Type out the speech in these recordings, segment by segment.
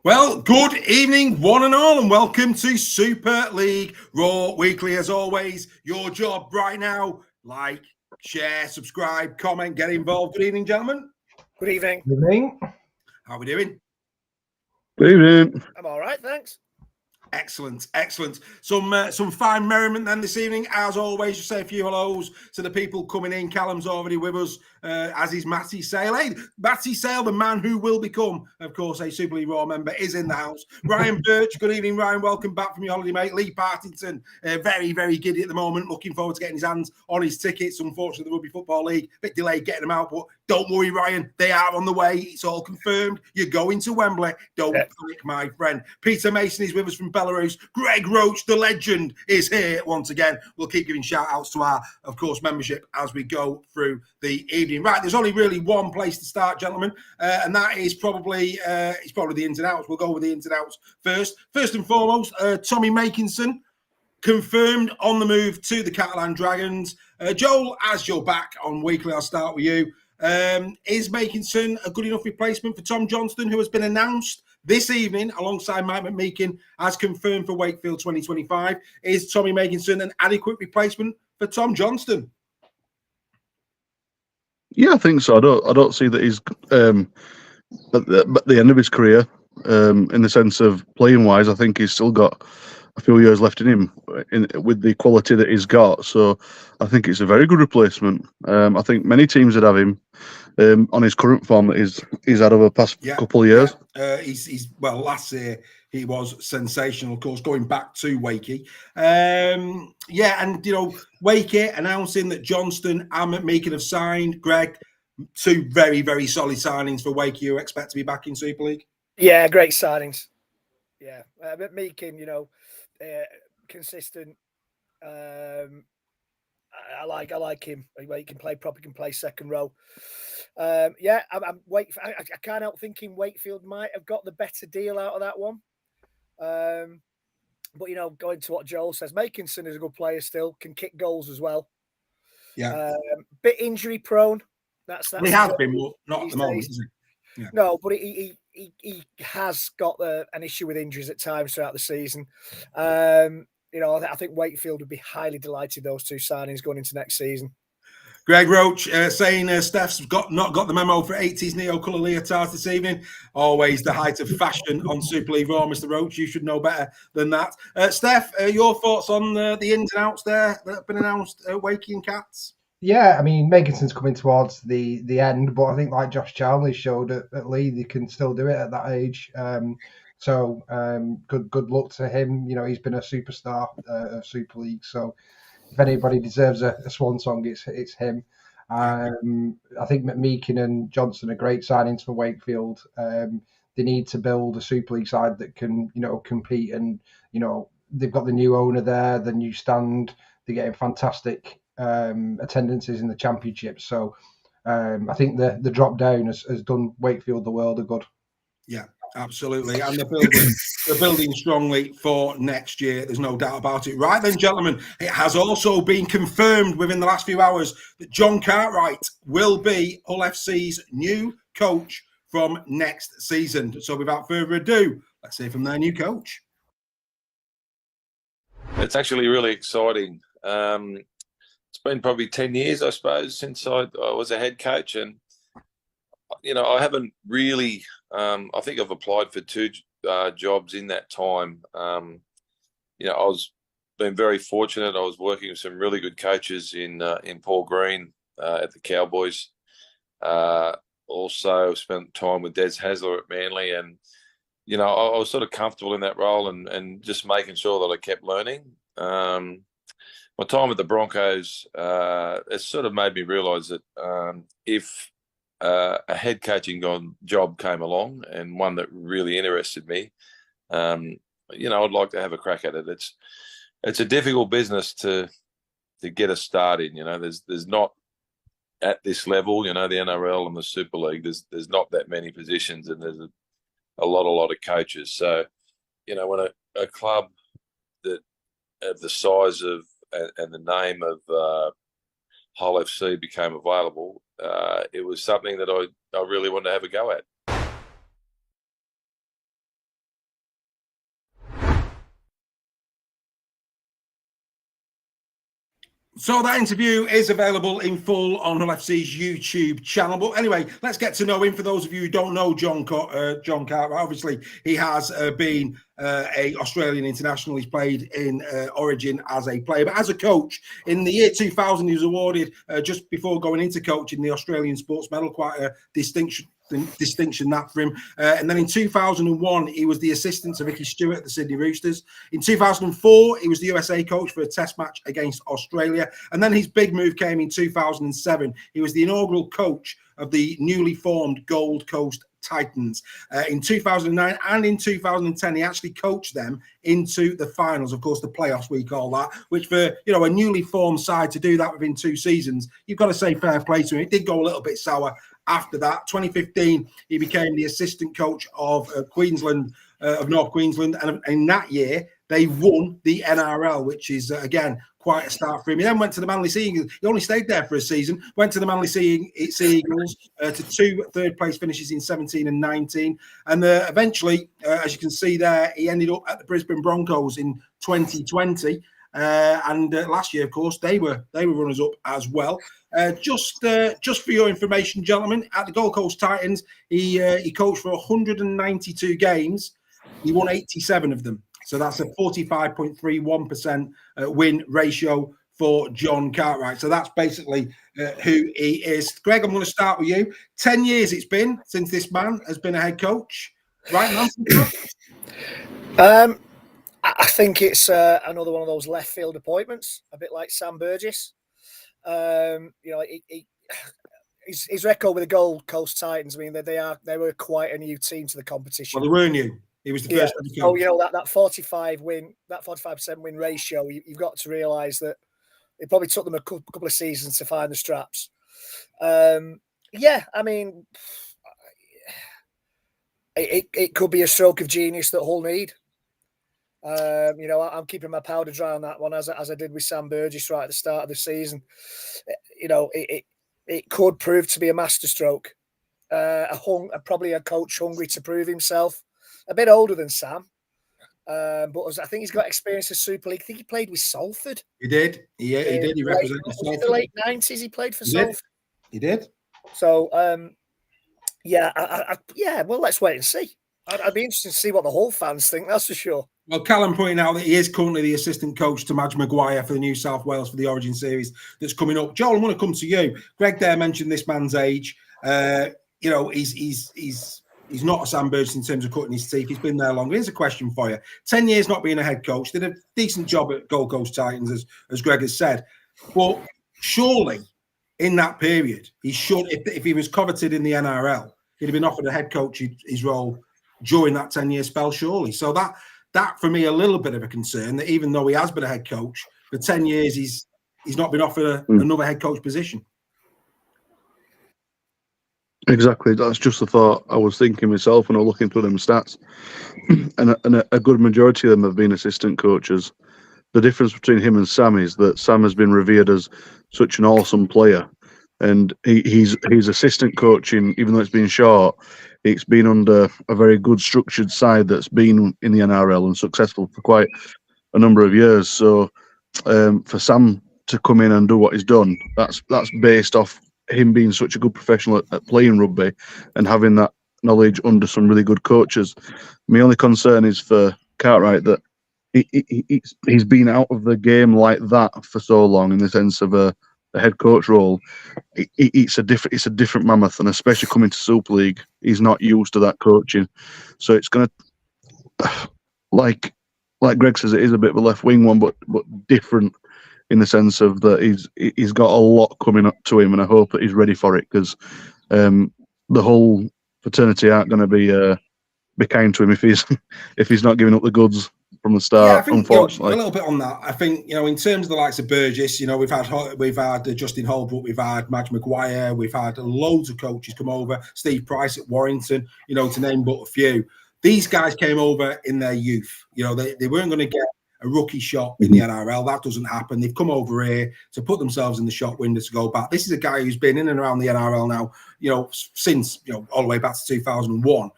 Well, good evening, one and all, and welcome to Super League Raw Weekly. As always, your job right now, like, share, subscribe, comment, get involved. Good evening, gentlemen. Good evening. Good evening. How are we doing? Good evening. I'm all right, thanks. Excellent. Some fine merriment then this evening. As always, just say a few hellos to the people coming in. Callum's already with us, as is Matty Sale. Hey, Matty Sale, the man who will become, of course, a Super League Raw member, is in the house. Ryan Birch, good evening, Ryan. Welcome back from your holiday, mate. Lee Partington, very, very giddy at the moment. Looking forward to getting his hands on his tickets. Unfortunately, the Rugby Football League, bit delayed getting them out, but don't worry, Ryan. They are on the way. It's all confirmed. You're going to Wembley. Don't panic, my friend. Peter Mason is with us from Belarus. Greg Roach, the legend, is here once again. We'll keep giving shout outs to our, of course, membership as we go through the evening. Right, there's only really one place to start, gentlemen, and that is probably the ins and outs. We'll go with the ins and outs first. First and foremost, Tommy Makinson confirmed on the move to the Catalan Dragons. Joel, as you're back on Weekly, I'll start with you. Is Makinson a good enough replacement for Tom Johnston, who has been announced this evening alongside Mike McMeekin as confirmed for Wakefield 2025? Is Tommy Makinson an adequate replacement for Tom Johnston? Yeah, I think so. I don't see that he's at the end of his career in the sense of playing wise. I think he's still got a few years left in him with the quality that he's got. So I think it's a very good replacement. I think many teams would have him on his current form that he's had over the past couple of years. He's last year he was sensational, of course, going back to Wakey. And Wakey announcing that Johnston and McMeekin have signed. Greg, two very, very solid signings for Wakey, who expect to be back in Super League. Yeah, great signings. Yeah, McMeekin, consistent. I like him. He can play proper, can play second row. I can't help thinking Wakefield might have got the better deal out of that one. But going to what Joel says, Makinson is a good player still, can kick goals as well. Yeah, bit injury prone. That's he has been, not at the moment, is he? Yeah. No, but he has got an issue with injuries at times throughout the season. I think Wakefield would be highly delighted those two signings going into next season. Greg Roach saying Steph's not got the memo for 80s neo-colour leotards this evening. Always the height of fashion on Super League Raw, Mr. Roach. You should know better than that. Steph, your thoughts on the ins and outs there that have been announced, Wakey and Cats? Yeah, I mean, Meganson's coming towards the end, but I think like Josh Charnley showed at Leigh, they can still do it at that age. Good luck to him. He's been a superstar of Super League, so if anybody deserves a swan song, it's him. I think McMeekin and Johnson are great signings for Wakefield. They need to build a Super League side that can, compete, and they've got the new owner there, the new stand. They're getting fantastic attendances in the championship. So I think the drop down has done Wakefield the world of good. Yeah, absolutely. And they're building strongly for next year. There's no doubt about it. Right then, gentlemen, it has also been confirmed within the last few hours that John Cartwright will be Hull FC's new coach from next season. So without further ado, let's hear from their new coach. It's actually really exciting. It's been probably 10 years, I suppose, since I was a head coach. And, I haven't really, I think I've applied for two jobs in that time. I was been very fortunate. I was working with some really good coaches in Paul Green at the Cowboys. Also spent time with Des Hasler at Manly. And, I was sort of comfortable in that role and just making sure that I kept learning. My time at the Broncos, it sort of made me realise that if a head coaching job came along and one that really interested me, I'd like to have a crack at it. It's a difficult business to get a start in. There's not at this level. The NRL and the Super League. There's not that many positions, and there's a lot of coaches. So, when a club that of the size of and the name of Hull FC became available, it was something that I really wanted to have a go at. So that interview is available in full on Hull FC's YouTube channel. But anyway, let's get to know him. For those of you who don't know John Cartwright, obviously he has been a Australian international. He's played in Origin as a player, but as a coach in the year 2000, he was awarded just before going into coaching the Australian Sports Medal, quite a distinction that for him. And then in 2001, he was the assistant to Vicky Stewart at the Sydney Roosters. In 2004, he was the USA coach for a test match against Australia. And then his big move came in 2007. He was the inaugural coach of the newly formed Gold Coast Titans. In 2009 and in 2010, he actually coached them into the finals, of course, the playoffs we call that, which for, a newly formed side to do that within 2 seasons, you've got to say fair play to him. It did go a little bit sour after that. 2015, he became the assistant coach of Queensland, of North Queensland, and in that year, they won the NRL, which is, again, quite a start for him. He then went to the Manly Sea Eagles. He only stayed there for a season, went to the Manly Sea Eagles to 2 third-place finishes in 17 and 19. And eventually, as you can see there, he ended up at the Brisbane Broncos in 2020. And last year, of course, they were runners-up as well. Just for your information, gentlemen, at the Gold Coast Titans, he coached for 192 games. He won 87 of them. So that's a 45.31% win ratio for John Cartwright. So that's basically who he is. Greg, I'm going to start with you. 10 years it's been since this man has been a head coach. Right, man? I think it's another one of those left field appointments, a bit like Sam Burgess. His record with the Gold Coast Titans, I mean, they were quite a new team to the competition. Well, they were new. He was the first. So that 45% win ratio, you've got to realise that it probably took them a couple of seasons to find the straps. I mean, it could be a stroke of genius that Hull need. I'm keeping my powder dry on that one, as I did with Sam Burgess right at the start of the season. It could prove to be a masterstroke. Probably a coach hungry to prove himself. A bit older than Sam, but I think he's got experience of Super League. I think he played with Salford. He did. He did. He represented Salford. In the late 90s, he played for Salford. He did. So, well, let's wait and see. I'd be interested to see what the Hull fans think, that's for sure. Well, Callum pointing out that he is currently the assistant coach to Madge Maguire for the New South Wales for the Origin series that's coming up. Joel, I want to come to you. Greg there mentioned this man's age. He's not a Sam Burgess in terms of cutting his teeth. He's been there longer. Here's a question for you. 10 years not being a head coach. Did a decent job at Gold Coast Titans, as Greg has said. But surely in that period, he should, if he was coveted in the NRL, he'd have been offered a head coach his role during that 10-year spell, surely. So that for me, a little bit of a concern, that even though he has been a head coach, for 10 years, he's not been offered another head coach position. Exactly. That's just the thought I was thinking myself when I was looking through them stats. and a good majority of them have been assistant coaches. The difference between him and Sam is that Sam has been revered as such an awesome player. And he's assistant coaching, even though it's been short, it's been under a very good structured side that's been in the NRL and successful for quite a number of years. So for Sam to come in and do what he's done, that's based off him being such a good professional at playing rugby and having that knowledge under some really good coaches. My only concern is for Cartwright that he's been out of the game like that for so long, in the sense of a head coach role. It's a different mammoth, and especially coming to Super League, he's not used to that coaching. So it's going to, like Greg says, it is a bit of a left wing one, but different, in the sense of that he's got a lot coming up to him, and I hope that he's ready for it, because the whole fraternity aren't going to be kind to him if he's not giving up the goods from the start. Yeah, I think, unfortunately, a little bit on that. I think in terms of the likes of Burgess, we've had Justin Holbrook, we've had Madge Maguire, we've had loads of coaches come over. Steve Price at Warrington, to name but a few. These guys came over in their youth. They weren't going to get a rookie shot in the NRL. That doesn't happen. They've come over here to put themselves in the shop window to go back. This is a guy who's been in and around the NRL now, since all the way back to 2001.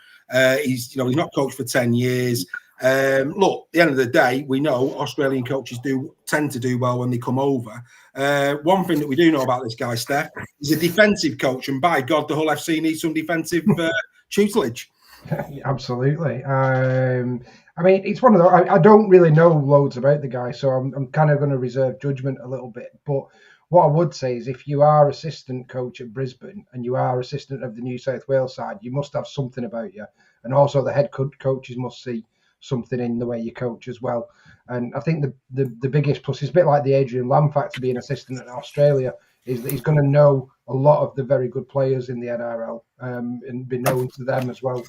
He's not coached for 10 years. Look, at the end of the day, we know Australian coaches tend to do well when they come over. One thing that we do know about this guy, Steph, he's a defensive coach, and by God, the Hull FC needs some defensive tutelage. Absolutely. I mean, it's one of those. I don't really know loads about the guy, so I'm kind of going to reserve judgment a little bit. But what I would say is, if you are assistant coach at Brisbane and you are assistant of the New South Wales side, you must have something about you, and also the head coaches must see something in the way you coach as well. And I think the biggest plus is a bit like the Adrian Lamb factor being assistant in Australia, is that he's going to know a lot of the very good players in the NRL and be known to them as well.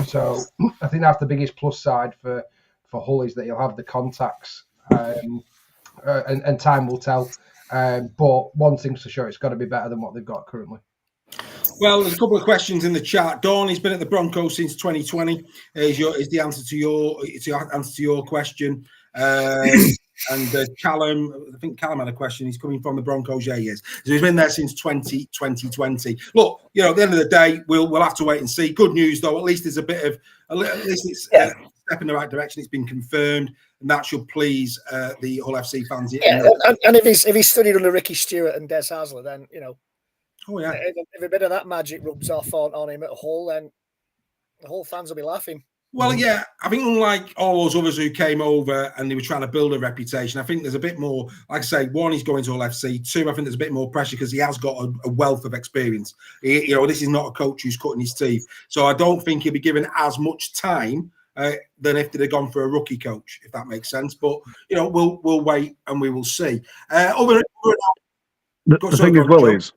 So I think that's the biggest plus side for Hull, is that he'll have the contacts, and time will tell. But one thing's for sure, it's got to be better than what they've got currently. Well, there's a couple of questions in the chat. Dawn, he's been at the Broncos since 2020. Is the answer to your question? And Callum, I think Callum had a question. He's coming from the Broncos. Yeah, he is. So he's been there since 2020. Look, at the end of the day, we'll have to wait and see. Good news though. At least there's at least it's a step in the right direction. It's been confirmed, and that should please the Hull FC fans. Yeah, and if he's studied under Ricky Stewart and Des Hasler, then oh yeah, if a bit of that magic rubs off on him at Hull, then the Hull fans will be laughing. Well, yeah, I think unlike all those others who came over and they were trying to build a reputation, I think there's a bit more, like I say, one, he's going to Hull FC. Two, I think there's a bit more pressure because he has got a wealth of experience. This is not a coach who's cutting his teeth. So I don't think he'll be given as much time than if they'd have gone for a rookie coach, if that makes sense. But, we'll wait and we will see. The thing as well is,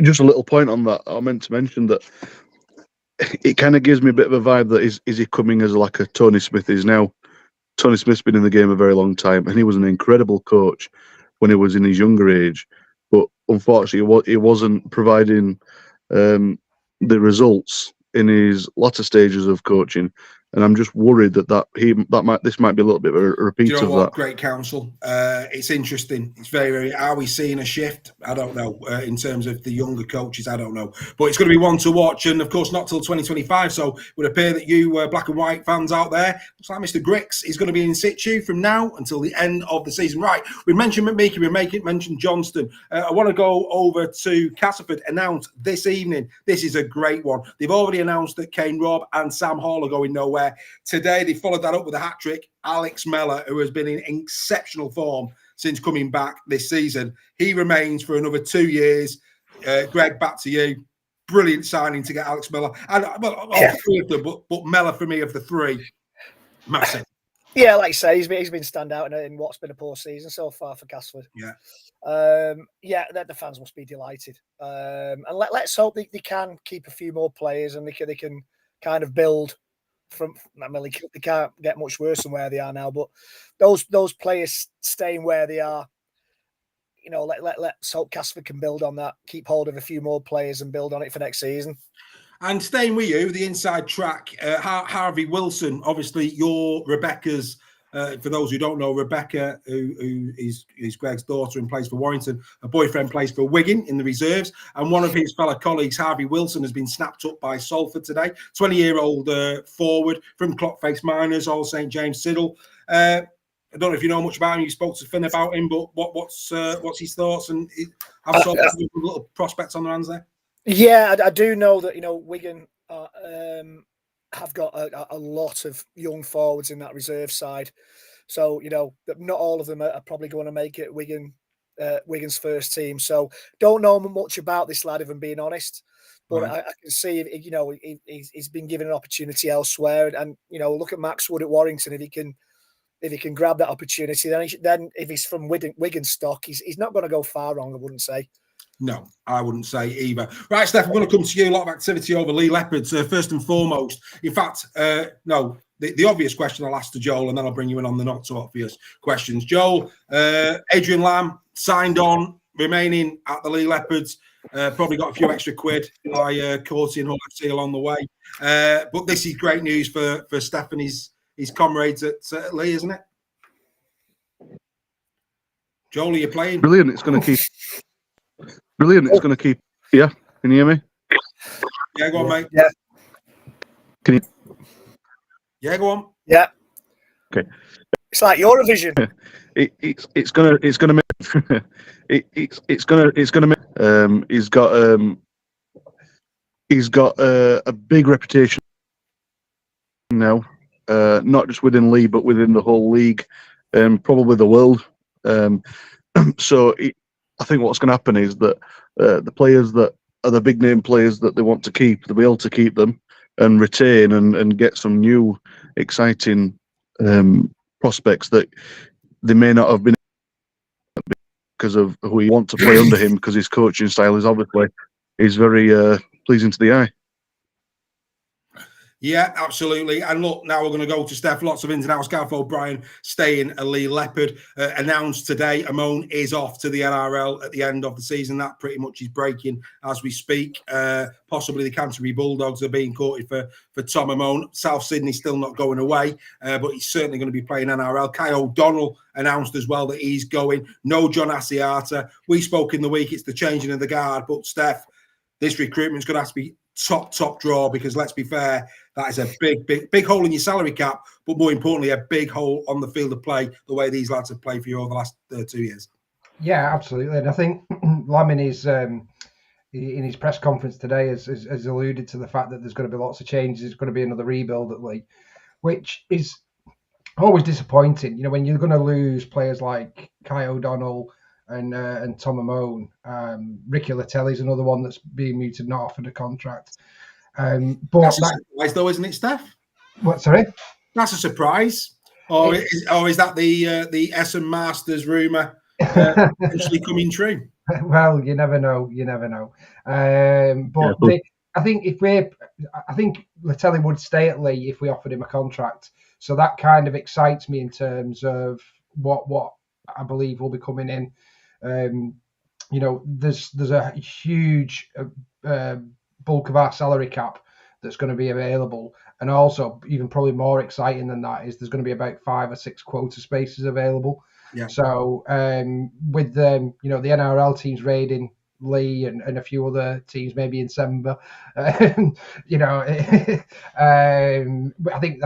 just a little point on that, I meant to mention that it kind of gives me a bit of a vibe that is he coming as like a Tony Smith is now. Tony Smith's been in the game a very long time, and he was an incredible coach when he was in his younger age. But unfortunately, he wasn't providing the results in his latter stages of coaching. And I'm just worried that this might be a little bit of a repeat of that. Great counsel. It's interesting. It's very, very. Are we seeing a shift? I don't know. In terms of the younger coaches, I don't know. But it's going to be one to watch, and of course, not till 2025. So it would appear that you black and white fans out there, looks like Mr. Grix is going to be in situ from now until the end of the season. Right. We mentioned McMeekie. We mentioned Johnston. I want to go over to Castleford. Announced this evening. This is a great one. They've already announced that Kane Robb and Sam Hall are going nowhere. Today, they followed that up with a hat-trick. Alex Mellor, who has been in exceptional form since coming back this season. He remains for another 2 years. Greg, back to you. Brilliant signing to get Alex Mellor. And all three of them, but Mellor for me of the three, massive. Yeah, like you say, he's been standout in what's been a poor season so far for Castleford. Yeah. The fans must be delighted. And let's hope they can keep a few more players and they can kind of build from. I mean, they can't get much worse than where they are now, but those players staying where they are, let's hope Castleford can build on that, keep hold of a few more players and build on it for next season. And staying with you, the inside track, Harvey Wilson, obviously you're Rebecca's. For those who don't know, Rebecca, who is Greg's daughter and plays for Warrington, her boyfriend plays for Wigan in the reserves, and one of his fellow colleagues, Harvey Wilson, has been snapped up by Salford today. 20-year-old forward from Clockface Miners, All St James Siddle. I don't know if you know much about him. You spoke to Finn about him, but what's his thoughts, and have Salford little prospects on their hands there? Yeah, I do know that Wigan have got a lot of young forwards in that reserve side, so not all of them are probably going to make it Wigan's first team. So don't know much about this lad, if I'm being honest, but right. I can see he's been given an opportunity elsewhere, and look at Max Wood at Warrington. If he can grab that opportunity, then if he's from Wigan stock, he's not going to go far wrong, I wouldn't say. No, I wouldn't say either. Right, Steph, I'm going to come to you. A lot of activity over Leigh Leopards, first and foremost. In fact, no, the obvious question I'll ask to Joel, and then I'll bring you in on the not so obvious questions. Joel, Adrian Lamb signed on, remaining at the Leigh Leopards. Probably got a few extra quid by Corty and Hull FC along the way. But this is great news for Steph and his comrades at Leigh, isn't it? Joel, are you playing? Brilliant. It's going to keep... Brilliant. It's going to keep... Yeah. Can you hear me? Yeah, go on, mate. Yeah. Can you... Yeah, go on. Yeah. Okay. It's like Eurovision. It's gonna make it's gonna make he's got a big reputation now, not just within Leigh but within the whole league, probably the world. So I think what's going to happen is that the players that are the big name players that they want to keep, they'll be able to keep them and retain and get some new exciting prospects that they may not have been because of who he wants to play under him, because his coaching style is very pleasing to the eye. Yeah, absolutely. And look, now we're going to go to Steph. Lots of ins and outs. Gareth O'Brien staying a Leigh Leopard. Announced today, Amon is off to the NRL at the end of the season. That pretty much is breaking as we speak. Possibly the Canterbury Bulldogs are being courted for Tom Amon. South Sydney still not going away, but he's certainly going to be playing NRL. Kai O'Donnell announced as well that he's going. No John Asiata. We spoke in the week. It's the changing of the guard. But Steph, this recruitment's going to have to be top draw, because let's be fair, that is a big hole in your salary cap, but more importantly, a big hole on the field of play, the way these lads have played for you over the last 2 years. Yeah, absolutely. And I think Lam in his press conference today has alluded to the fact that there's going to be lots of changes. There's going to be another rebuild at Leigh, which is always disappointing. You know, when you're going to lose players like Kai O'Donnell and Tom Amon, Ricky Latelli's another one that's being muted, not offered a contract. But that's a surprise, though, isn't it, Steph? What? Sorry, that's a surprise, or is that the SM Masters rumor actually coming true? Well, you never know. But yeah, I think Latelli would stay at Leigh if we offered him a contract. So that kind of excites me in terms of what I believe will be coming in. You know, there's a huge bulk of our salary cap that's going to be available, and also even probably more exciting than that is there's going to be about 5 or 6 quota spaces available. Yeah. So with the NRL teams raiding Leigh and a few other teams maybe in December, I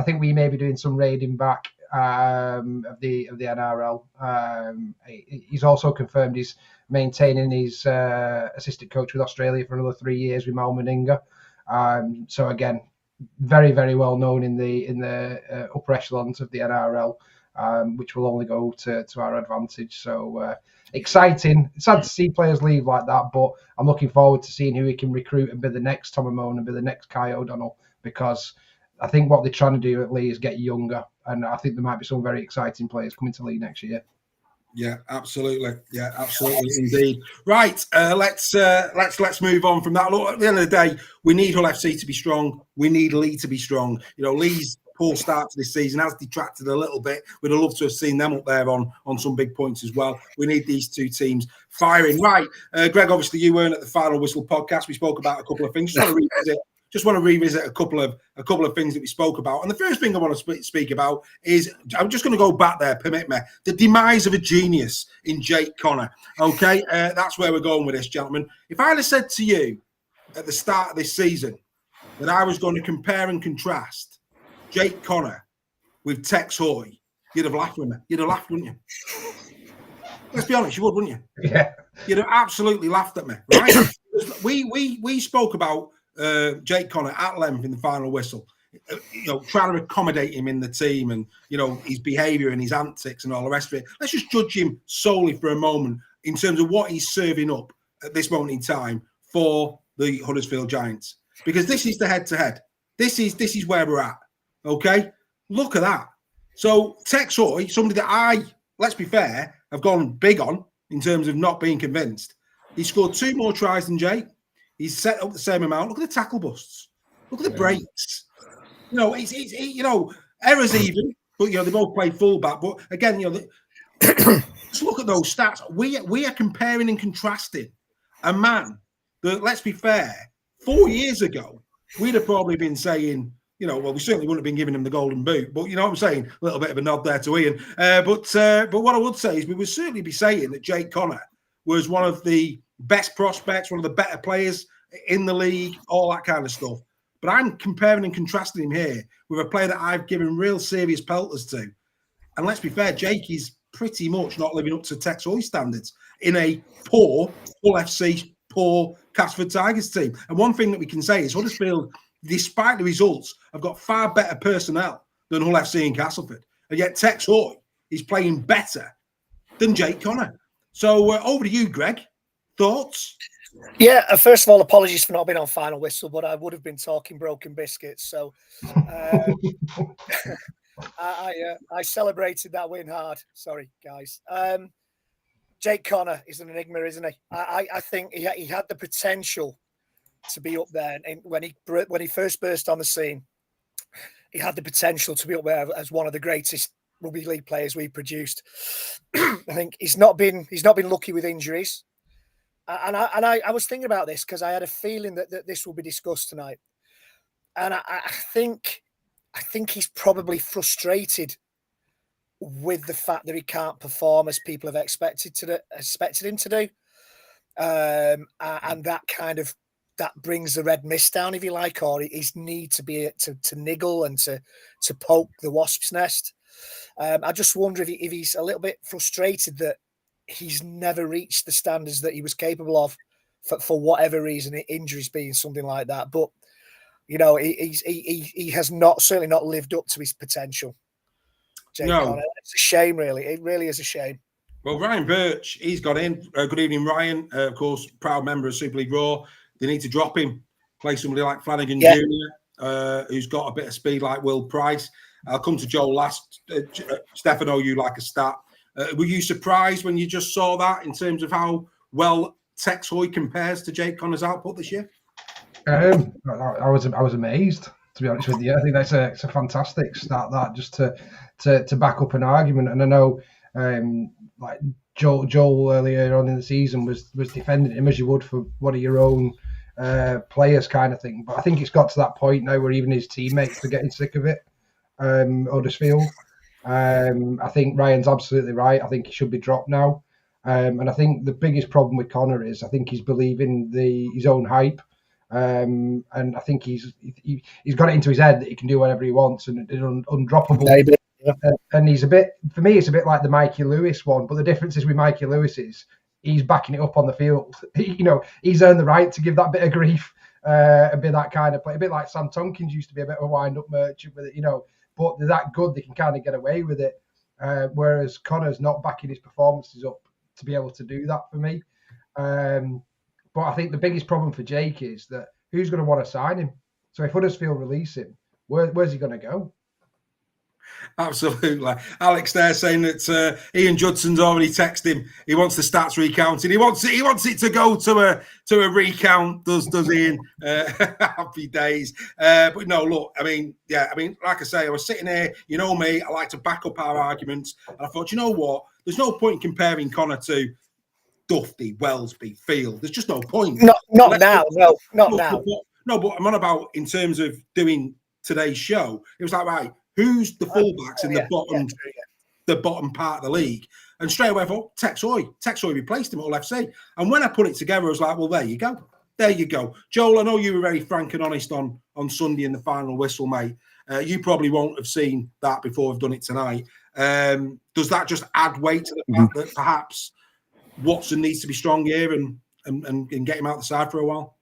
think we may be doing some raiding back of the NRL. He's also confirmed he's maintaining his assistant coach with Australia for another 3 years with Mal Meninga. So again, very, very well known in the upper echelons of the NRL, which will only go to our advantage. So exciting. It's sad to see players leave like that, but I'm looking forward to seeing who he can recruit and be the next Tom Amon and be the next Kai O'Donnell, because I think what they're trying to do at Leigh is get younger, and I think there might be some very exciting players coming to Leigh next year. Yeah, absolutely. Yeah, absolutely, indeed. Right, let's move on from that. Look, at the end of the day, we need Hull FC to be strong. We need Leigh to be strong. You know, Leigh's poor start to this season has detracted a little bit. We'd have loved to have seen them up there on some big points as well. We need these two teams firing. Right, Greg, obviously you weren't at the Final Whistle podcast. We spoke about a couple of things. Just want to revisit a couple of things that we spoke about. And the first thing I want to speak about is, I'm just going to go back there, permit me, the demise of a genius in Jake Connor. Okay, that's where we're going with this, gentlemen. If I had said to you at the start of this season that I was going to compare and contrast Jake Connor with Tex Hoy, you'd have laughed with me. You'd have laughed, wouldn't you? Let's be honest, you would, wouldn't you? Yeah. You'd have absolutely laughed at me, right? we spoke about Jake Connor at length in the Final Whistle, trying to accommodate him in the team, and his behaviour and his antics and all the rest of it. Let's just judge him solely for a moment in terms of what he's serving up at this moment in time for the Huddersfield Giants, because this is the head-to-head. This is where we're at. Okay, look at that. So Tex Hoy, somebody that let's be fair, have gone big on in terms of not being convinced. He scored 2 more tries than Jake. He's set up the same amount. Look at the tackle busts. Look at the breaks. Errors even, but they both play fullback. But again, just look at those stats. We are comparing and contrasting a man that, let's be fair, 4 years ago we'd have probably been saying, we certainly wouldn't have been giving him the golden boot. But you know what I'm saying? A little bit of a nod there to Ian. But what I would say is we would certainly be saying that Jake Connor was one of the best prospects, one of the better players in the league, all that kind of stuff. But I'm comparing and contrasting him here with a player that I've given real serious pelters to. And let's be fair, Jake is pretty much not living up to Tex Hoy standards in a poor Hull FC, poor Castleford Tigers team. And one thing that we can say is Huddersfield, despite the results, have got far better personnel than Hull FC and Castleford. And yet Tex Hoy is playing better than Jake Connor. So over to you, Greg. Thoughts? Yeah, first of all, apologies for not being on Final Whistle, but I would have been talking broken biscuits. So I celebrated that win hard. Sorry, guys. Jake Connor is an enigma, isn't he? I think he had the potential to be up there. And when he first burst on the scene, he had the potential to be up there as one of the greatest rugby league players we produced. I think he's not been lucky with injuries. And I was thinking about this because I had a feeling that this will be discussed tonight. And I think he's probably frustrated with the fact that he can't perform as people have expected him to do. And that brings the red mist down, if you like, or his need to be to niggle and to poke the wasp's nest. I just wonder if he's a little bit frustrated that he's never reached the standards that he was capable of for whatever reason, injuries being something like that. But you know, he has certainly not lived up to his potential. Jake Connor. It's a shame, really. It really is a shame. Well, Ryan Birch, he's got in. Good evening, Ryan. Of course, proud member of Super League Raw. They need to drop him, play somebody like Flanagan Jr., who's got a bit of speed like Will Price. I'll come to Joel last. Stefano, you like a stat. Were you surprised when you just saw that in terms of how well Tex Hoy compares to Jake Connor's output this year? I was amazed, to be honest with you. I think it's a fantastic stat, that, just to back up an argument. And I know like Joel earlier on in the season was defending him as you would for one of your own players, kind of thing. But I think it's got to that point now where even his teammates are getting sick of it. Huddersfield. I think Ryan's absolutely right. I think he should be dropped now. And I think the biggest problem with Connor is I think he's believing his own hype. And I think he's got it into his head that he can do whatever he wants and undroppable. Maybe, yeah. And he's for me, it's a bit like the Mikey Lewis one. But the difference is with Mikey Lewis is he's backing it up on the field. He's earned the right to give that bit of grief and be that kind of play. A bit like Sam Tompkins used to be a bit of a wind-up merchant with it, But they're that good, they can kind of get away with it. Whereas Connor's not backing his performances up to be able to do that for me. But I think the biggest problem for Jake is that who's going to want to sign him? So if Huddersfield release him, where's he going to go? Absolutely. Alex there saying that Ian Judson's already texted him. He wants the stats recounted. He wants it to go to a recount. Does Ian? Happy days. But no, look. I mean, like I say, I was sitting here. You know me. I like to back up our arguments. And I thought, you know what? There's no point in comparing Connor to Duffy, Wellesby, Field. There's just no point. Not now. No, not now. No, but I'm on about in terms of doing today's show. It was like, right, who's the fullbacks in the bottom part of the league? And straight away I thought, Tex Hoy. Tex Hoy replaced him at Hull FC. And when I put it together, I was like, well, there you go. There you go. Joel, I know you were very frank and honest on Sunday in the Final Whistle, mate. You probably won't have seen that before I've done it tonight. Does that just add weight to the fact that perhaps Watson needs to be strong here and get him out the side for a while?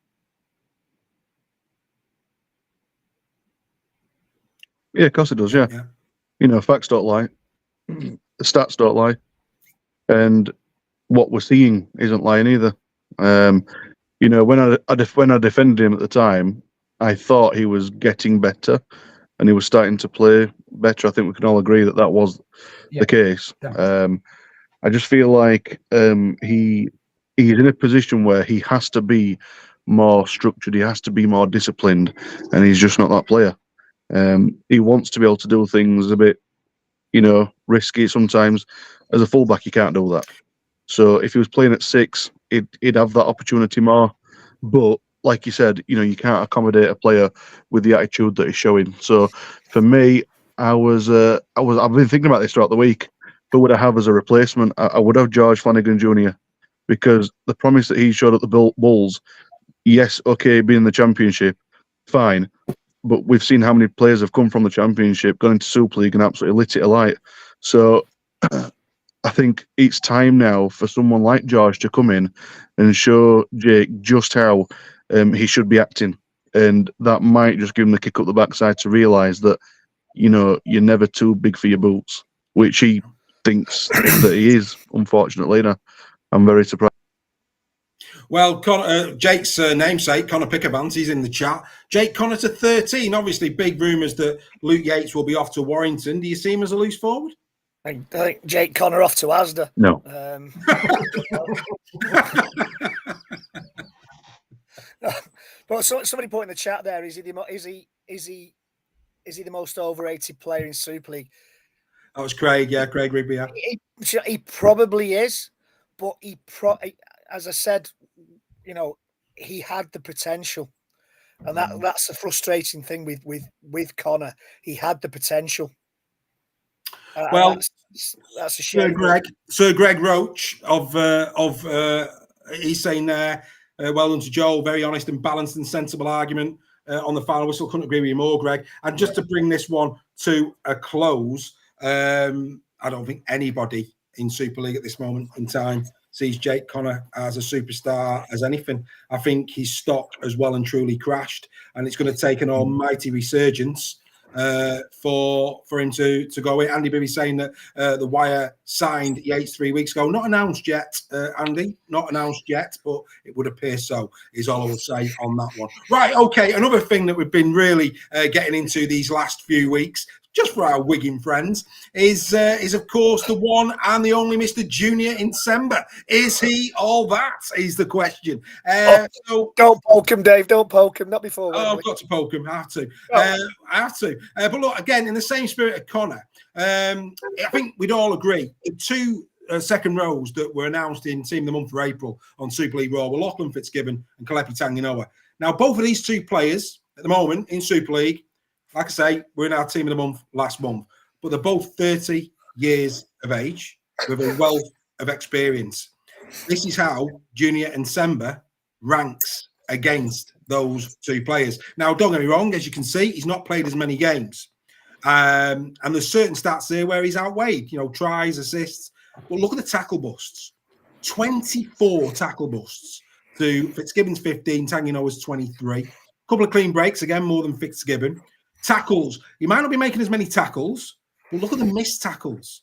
Yeah, of course it does, yeah. Facts don't lie. The stats don't lie. And what we're seeing isn't lying either. When I defended him at the time, I thought he was getting better and he was starting to play better. I think we can all agree that was the case. I just feel like he's in a position where he has to be more structured, he has to be more disciplined, and he's just not that player. He wants to be able to do things a bit, risky sometimes. As a fullback, you can't do that. So if he was playing at 6, he'd have that opportunity more. But like you said, you can't accommodate a player with the attitude that he's showing. So for me, I've been thinking about this throughout the week. Who would I have as a replacement? I would have George Flanagan Jr. because the promise that he showed at the Bulls, yes, okay, being in the Championship, fine. But we've seen how many players have come from the Championship, gone into Super League and absolutely lit it alight. So I think it's time now for someone like George to come in and show Jake just how he should be acting. And that might just give him the kick up the backside to realise that, you're never too big for your boots, which he thinks that he is, unfortunately. And I'm very surprised. Well, Jake's namesake, Connor Pickavant, he's in the chat. Jake Connor to 13. Obviously, big rumours that Luke Yates will be off to Warrington. Do you see him as a loose forward? I think Jake Connor off to Asda. No. But somebody put in the chat there: is he the most overrated player in Super League? That was Craig. Yeah, Craig Rugby. Yeah. He probably is, but as I said, he had the potential, and that's the frustrating thing with Connor. He had the potential. Well, that's a shame. Sir Greg Roach he's saying there, well done to Joel, very honest and balanced and sensible argument on the final whistle. Couldn't agree with you more, Greg. And just to bring this one to a close, I don't think anybody in Super League at this moment in time sees Jake Connor as a superstar as anything. I think his stock has well and truly crashed, and it's going to take an almighty resurgence for him to go in. Andy Bibby saying that the Wire signed Yates 3 weeks ago. Not announced yet, Andy. Not announced yet, but it would appear so, is all I will say on that one. Right, okay, another thing that we've been really getting into these last few weeks, just for our Wigan friends, is of course the one and the only Mr. Junior Insemba. Is he all that? Is the question. So don't poke him, Dave. Don't poke him. Not before. I've got to poke him. I have to. I have to. But look, again, in the same spirit of Connor, I think we'd all agree the two second rows that were announced in Team of the Month for April on Super League Raw were Lachlan Fitzgibbon and Kalepi Tanginoa. Now, both of these two players at the moment in Super League, like I say, we're in our Team of the Month last month, but they're both 30 years of age with a wealth of experience. This is how Junior Insemba ranks against those two players. Now, don't get me wrong, as you can see, he's not played as many games. And there's certain stats there where he's outweighed, tries, assists. But look at the tackle busts. 24 tackle busts to Fitzgibbon's 15, Tanginoa's 23. A couple of clean breaks, again, more than Fitzgibbon. Tackles. He might not be making as many tackles, but look at the missed tackles.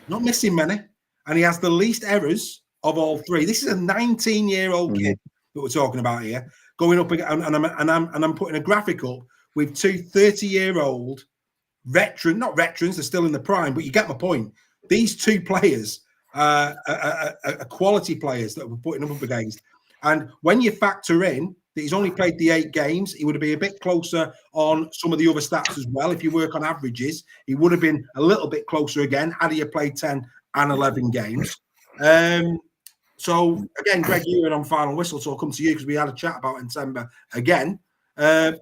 Not missing many. And he has the least errors of all three. This is a 19-year-old kid that we're talking about here, going up, and I'm putting a graphic up with two 30-year-old not veterans, they're still in the prime, but you get my point. These two players are quality players that we're putting up against. And when you factor in that he's only played the 8 games, he would be a bit closer on some of the other stats as well. If you work on averages, he would have been a little bit closer again had he played 10 and 11 games. So, again, Greg, you were on final whistle, so I'll come to you because we had a chat about Insemba again.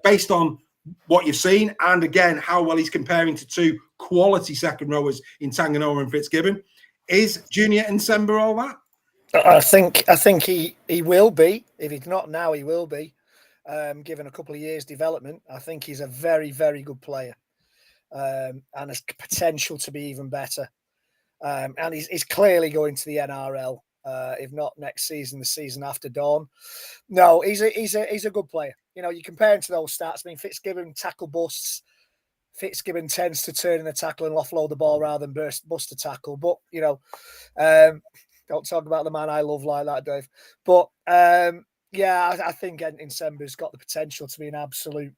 Based on what you've seen and, again, how well he's comparing to two quality second rowers in Tanginoa and Fitzgibbon, is Junior Insemba all that? I think he will be. If he's not now, he will be. Given a couple of years development, I think he's a very, very good player, and has potential to be even better. And he's clearly going to the NRL. If not next season, the season after Dawn. No, he's a good player. You compare him to those stats. I mean, Fitzgibbon tackle busts. Fitzgibbon tends to turn in the tackle and offload the ball rather than bust a tackle. But don't talk about the man I love like that, Dave. But I think Insemba's got the potential to be an absolute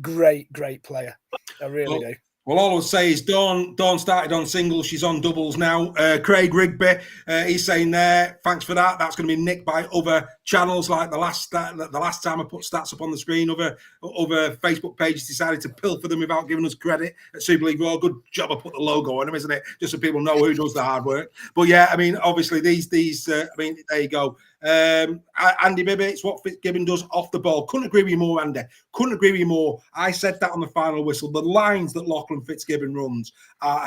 great player. I really do. Well, all I'll say is Dawn started on singles. She's on doubles now. Craig Rugby, he's saying there, thanks for that. That's going to be nicked by other channels like the last time I put stats up on the screen. Other Facebook pages decided to pilfer them without giving us credit at Super League Raw. Good job I put the logo on them, isn't it? Just so people know who does the hard work. But yeah, I mean, obviously these there you go. Andy Bibby, it's what Fitzgibbon does off the ball. Couldn't agree with you more, Andy. Couldn't agree with you more. I said that on the final whistle. The lines that Lachlan Fitzgibbon runs are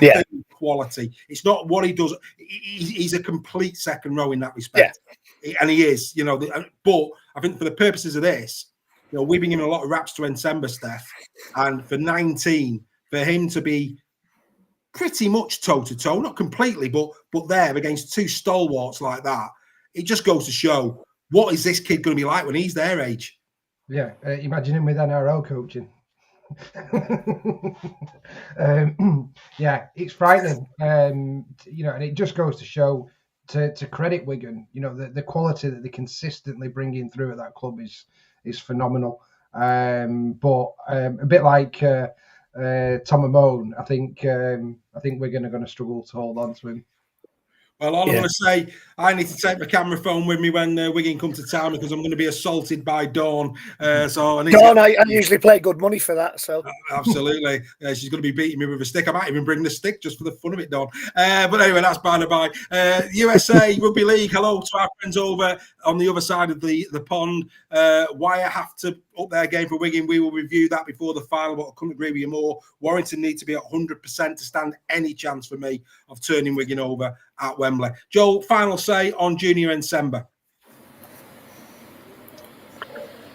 quality. It's not what he does. He's a complete second row in that respect. Yeah. And he is, but I think for the purposes of this, we've been giving a lot of raps to Ensemba, Steph, and for 19, for him to be pretty much toe-to-toe, not completely, but there against two stalwarts like that, it just goes to show, what is this kid going to be like when he's their age? Yeah, imagine him with NRL coaching. Yeah, it's frightening. And it just goes to show, to credit Wigan, the quality that they consistently bring in through at that club is phenomenal. But a bit like Tom Amone, I think Wigan are going to struggle to hold on to him. Well, all I'm going to say, I need to take my camera phone with me when Wigan come to town, because I'm going to be assaulted by Dawn. So I usually play good money for that. So absolutely, she's going to be beating me with a stick. I might even bring the stick just for the fun of it, Dawn. But anyway, that's by the by. USA Rugby League. Hello to our friends over on the other side of the pond. Wire have to up their game for Wigan. We will review that before the final, but I couldn't agree with you more. Warrington need to be at 100% to stand any chance for me of turning Wigan over at Wembley. Joel, final say on Junior Ensemba.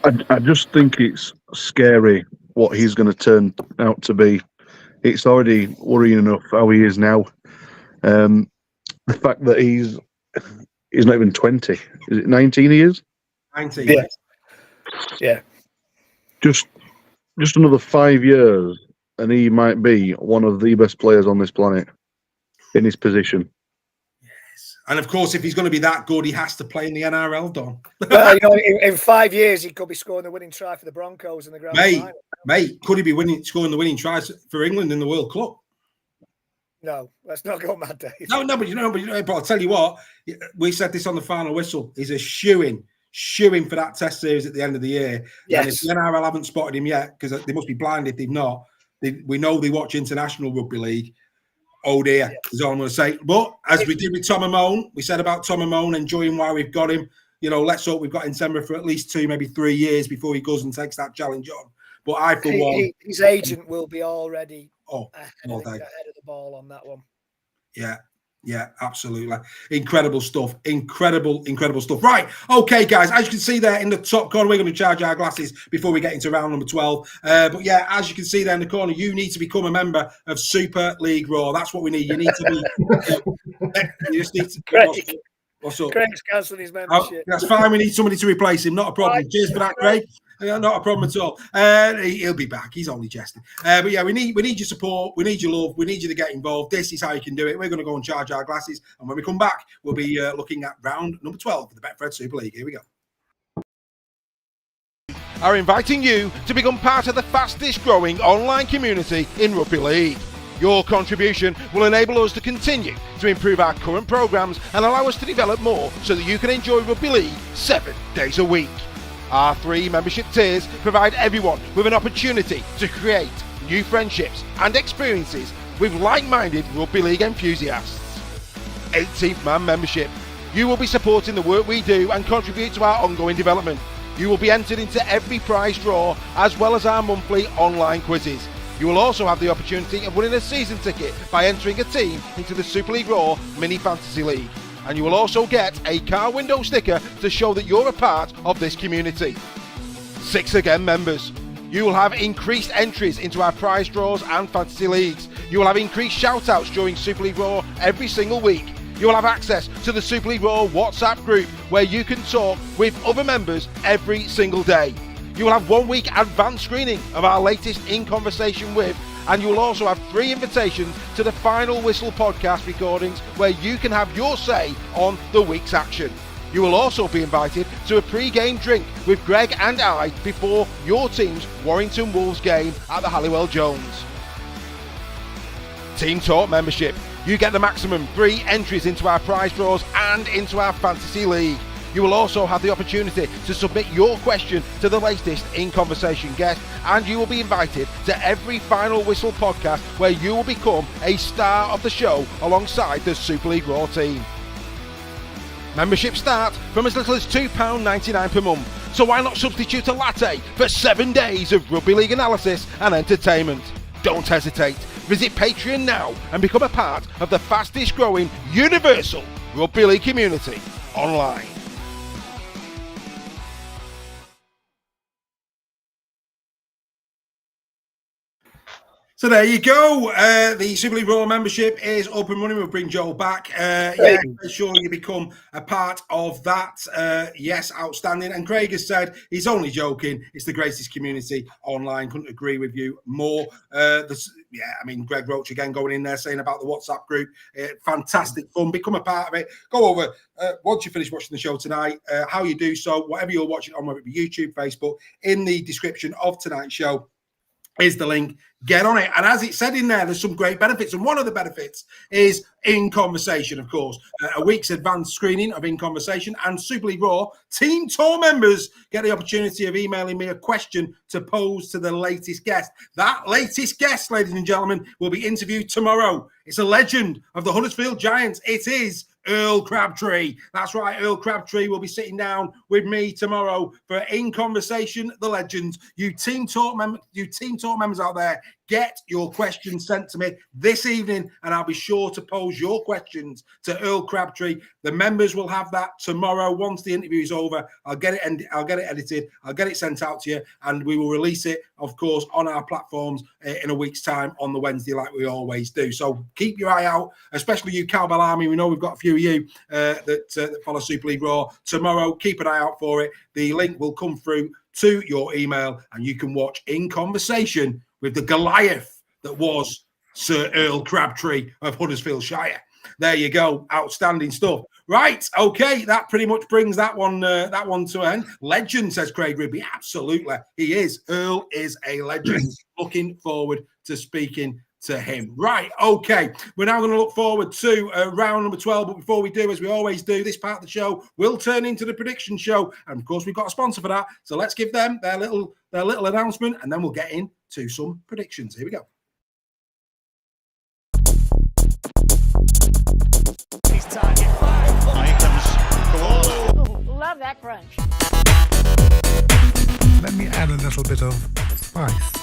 I just think it's scary what he's going to turn out to be. It's already worrying enough how he is now. The fact that he's not even 20. Is it 19 he is? 19. Yeah. Just another 5 years and he might be one of the best players on this planet in his position. And of course, if he's going to be that good, he has to play in the NRL, Don. Well, in 5 years, he could be scoring the winning try for the Broncos in the grand final. Mate, could he be scoring the winning tries for England in the World Cup? No, let's not go mad, Dave. No, but I'll tell you what, we said this on the final whistle. He's a shoo-in for that test series at the end of the year. Yes. And if the NRL haven't spotted him yet, because they must be blind if they've not, we know they watch International Rugby League. Oh dear, is all I'm going to say. But as we did with Tom Amone, we said about Tom Amone, enjoying why we've got him. Let's hope we've got Ensemba for at least 2, maybe 3 years before he goes and takes that challenge on. But his agent will be already ahead of the ball on that one. Yeah, absolutely. Incredible stuff. Incredible stuff. Right. Okay, guys, as you can see there in the top corner, we're going to charge our glasses before we get into round number 12. But yeah, as you can see there in the corner, you need to become a member of Super League Raw. That's what we need. You need to be... you just need to... What's up? Craig's cancelling his membership. That's fine. We need somebody to replace him. Not a problem. Cheers for that, Craig. Not a problem at all. He'll be back. He's only jesting. But yeah, we need your support. We need your love. We need you to get involved. This is how you can do it. We're going to go and charge our glasses. And when we come back, we'll be looking at round number 12 for the Betfred Super League. Here we go. Are inviting you to become part of the fastest growing online community in Rugby League. Your contribution will enable us to continue to improve our current programmes and allow us to develop more so that you can enjoy Rugby League 7 days a week. Our 3 membership tiers provide everyone with an opportunity to create new friendships and experiences with like-minded Rugby League enthusiasts. 18th man membership. You will be supporting the work we do and contribute to our ongoing development. You will be entered into every prize draw as well as our monthly online quizzes. You will also have the opportunity of winning a season ticket by entering a team into the Super League Raw Mini Fantasy League. And you will also get a car window sticker to show that you're a part of this community. 6 again members. You will have increased entries into our prize draws and fantasy leagues. You will have increased shout-outs during Super League Raw every single week. You will have access to the Super League Raw WhatsApp group where you can talk with other members every single day. You will have 1 week advanced screening of our latest In Conversation With, and you will also have 3 invitations to the Final Whistle podcast recordings where you can have your say on the week's action. You will also be invited to a pre-game drink with Greg and I before your team's Warrington Wolves game at the Halliwell Jones. Team Talk membership. You get the maximum 3 entries into our prize draws and into our fantasy league. You will also have the opportunity to submit your question to the latest In Conversation guest, and you will be invited to every Final Whistle podcast where you will become a star of the show alongside the Super League Raw team. Membership starts from as little as £2.99 per month, so why not substitute a latte for 7 days of rugby league analysis and entertainment? Don't hesitate. Visit Patreon now and become a part of the fastest growing universal rugby league community online. So there you go. The Super League Raw membership is up and running. We'll bring Joel back. Make sure you become a part of that. Yes, outstanding. And Craig has said he's only joking. It's the greatest community online. Couldn't agree with you more. Greg Roach again going in there saying about the WhatsApp group. Fantastic fun. Become a part of it. Go over once you finish watching the show tonight. How you do so, whatever you're watching on, whether it be YouTube, Facebook, in the description of tonight's show is the link. Get on it. And as it said in there, there's some great benefits. And one of the benefits is In Conversation, of course. A week's advanced screening of In Conversation and Super League Raw. Team Tour members get the opportunity of emailing me a question to pose to the latest guest. That latest guest, ladies and gentlemen, will be interviewed tomorrow. It's a legend of the Huddersfield Giants. It is Earl Crabtree. That's right, Earl Crabtree will be sitting down with me tomorrow for In Conversation, the legend. You Team Talk members out there, get your questions sent to me this evening, and I'll be sure to pose your questions to Earl Crabtree. The members will have that tomorrow. Once the interview is over, I'll get it edited, I'll get it sent out to you, and we will release it, of course, on our platforms in a week's time on the Wednesday, like we always do. So keep your eye out, especially you Cowbell Army. We know we've got a few of you that follow Super League Raw tomorrow. Keep an eye out for it. The link will come through to your email, and you can watch In Conversation with the Goliath that was Sir Earl Crabtree of Huddersfield Shire. There you go. Outstanding stuff. Right. Okay. That pretty much brings that one to an end. Legend, says Craig Rugby. Absolutely. He is. Earl is a legend. Looking forward to speaking to him. Right. Okay. We're now going to look forward to round number 12. But before we do, as we always do, this part of the show will turn into the prediction show. And of course, we've got a sponsor for that. So let's give them their little announcement, and then we'll get into some predictions. Here we go. Love that crunch. Let me add a little bit of spice.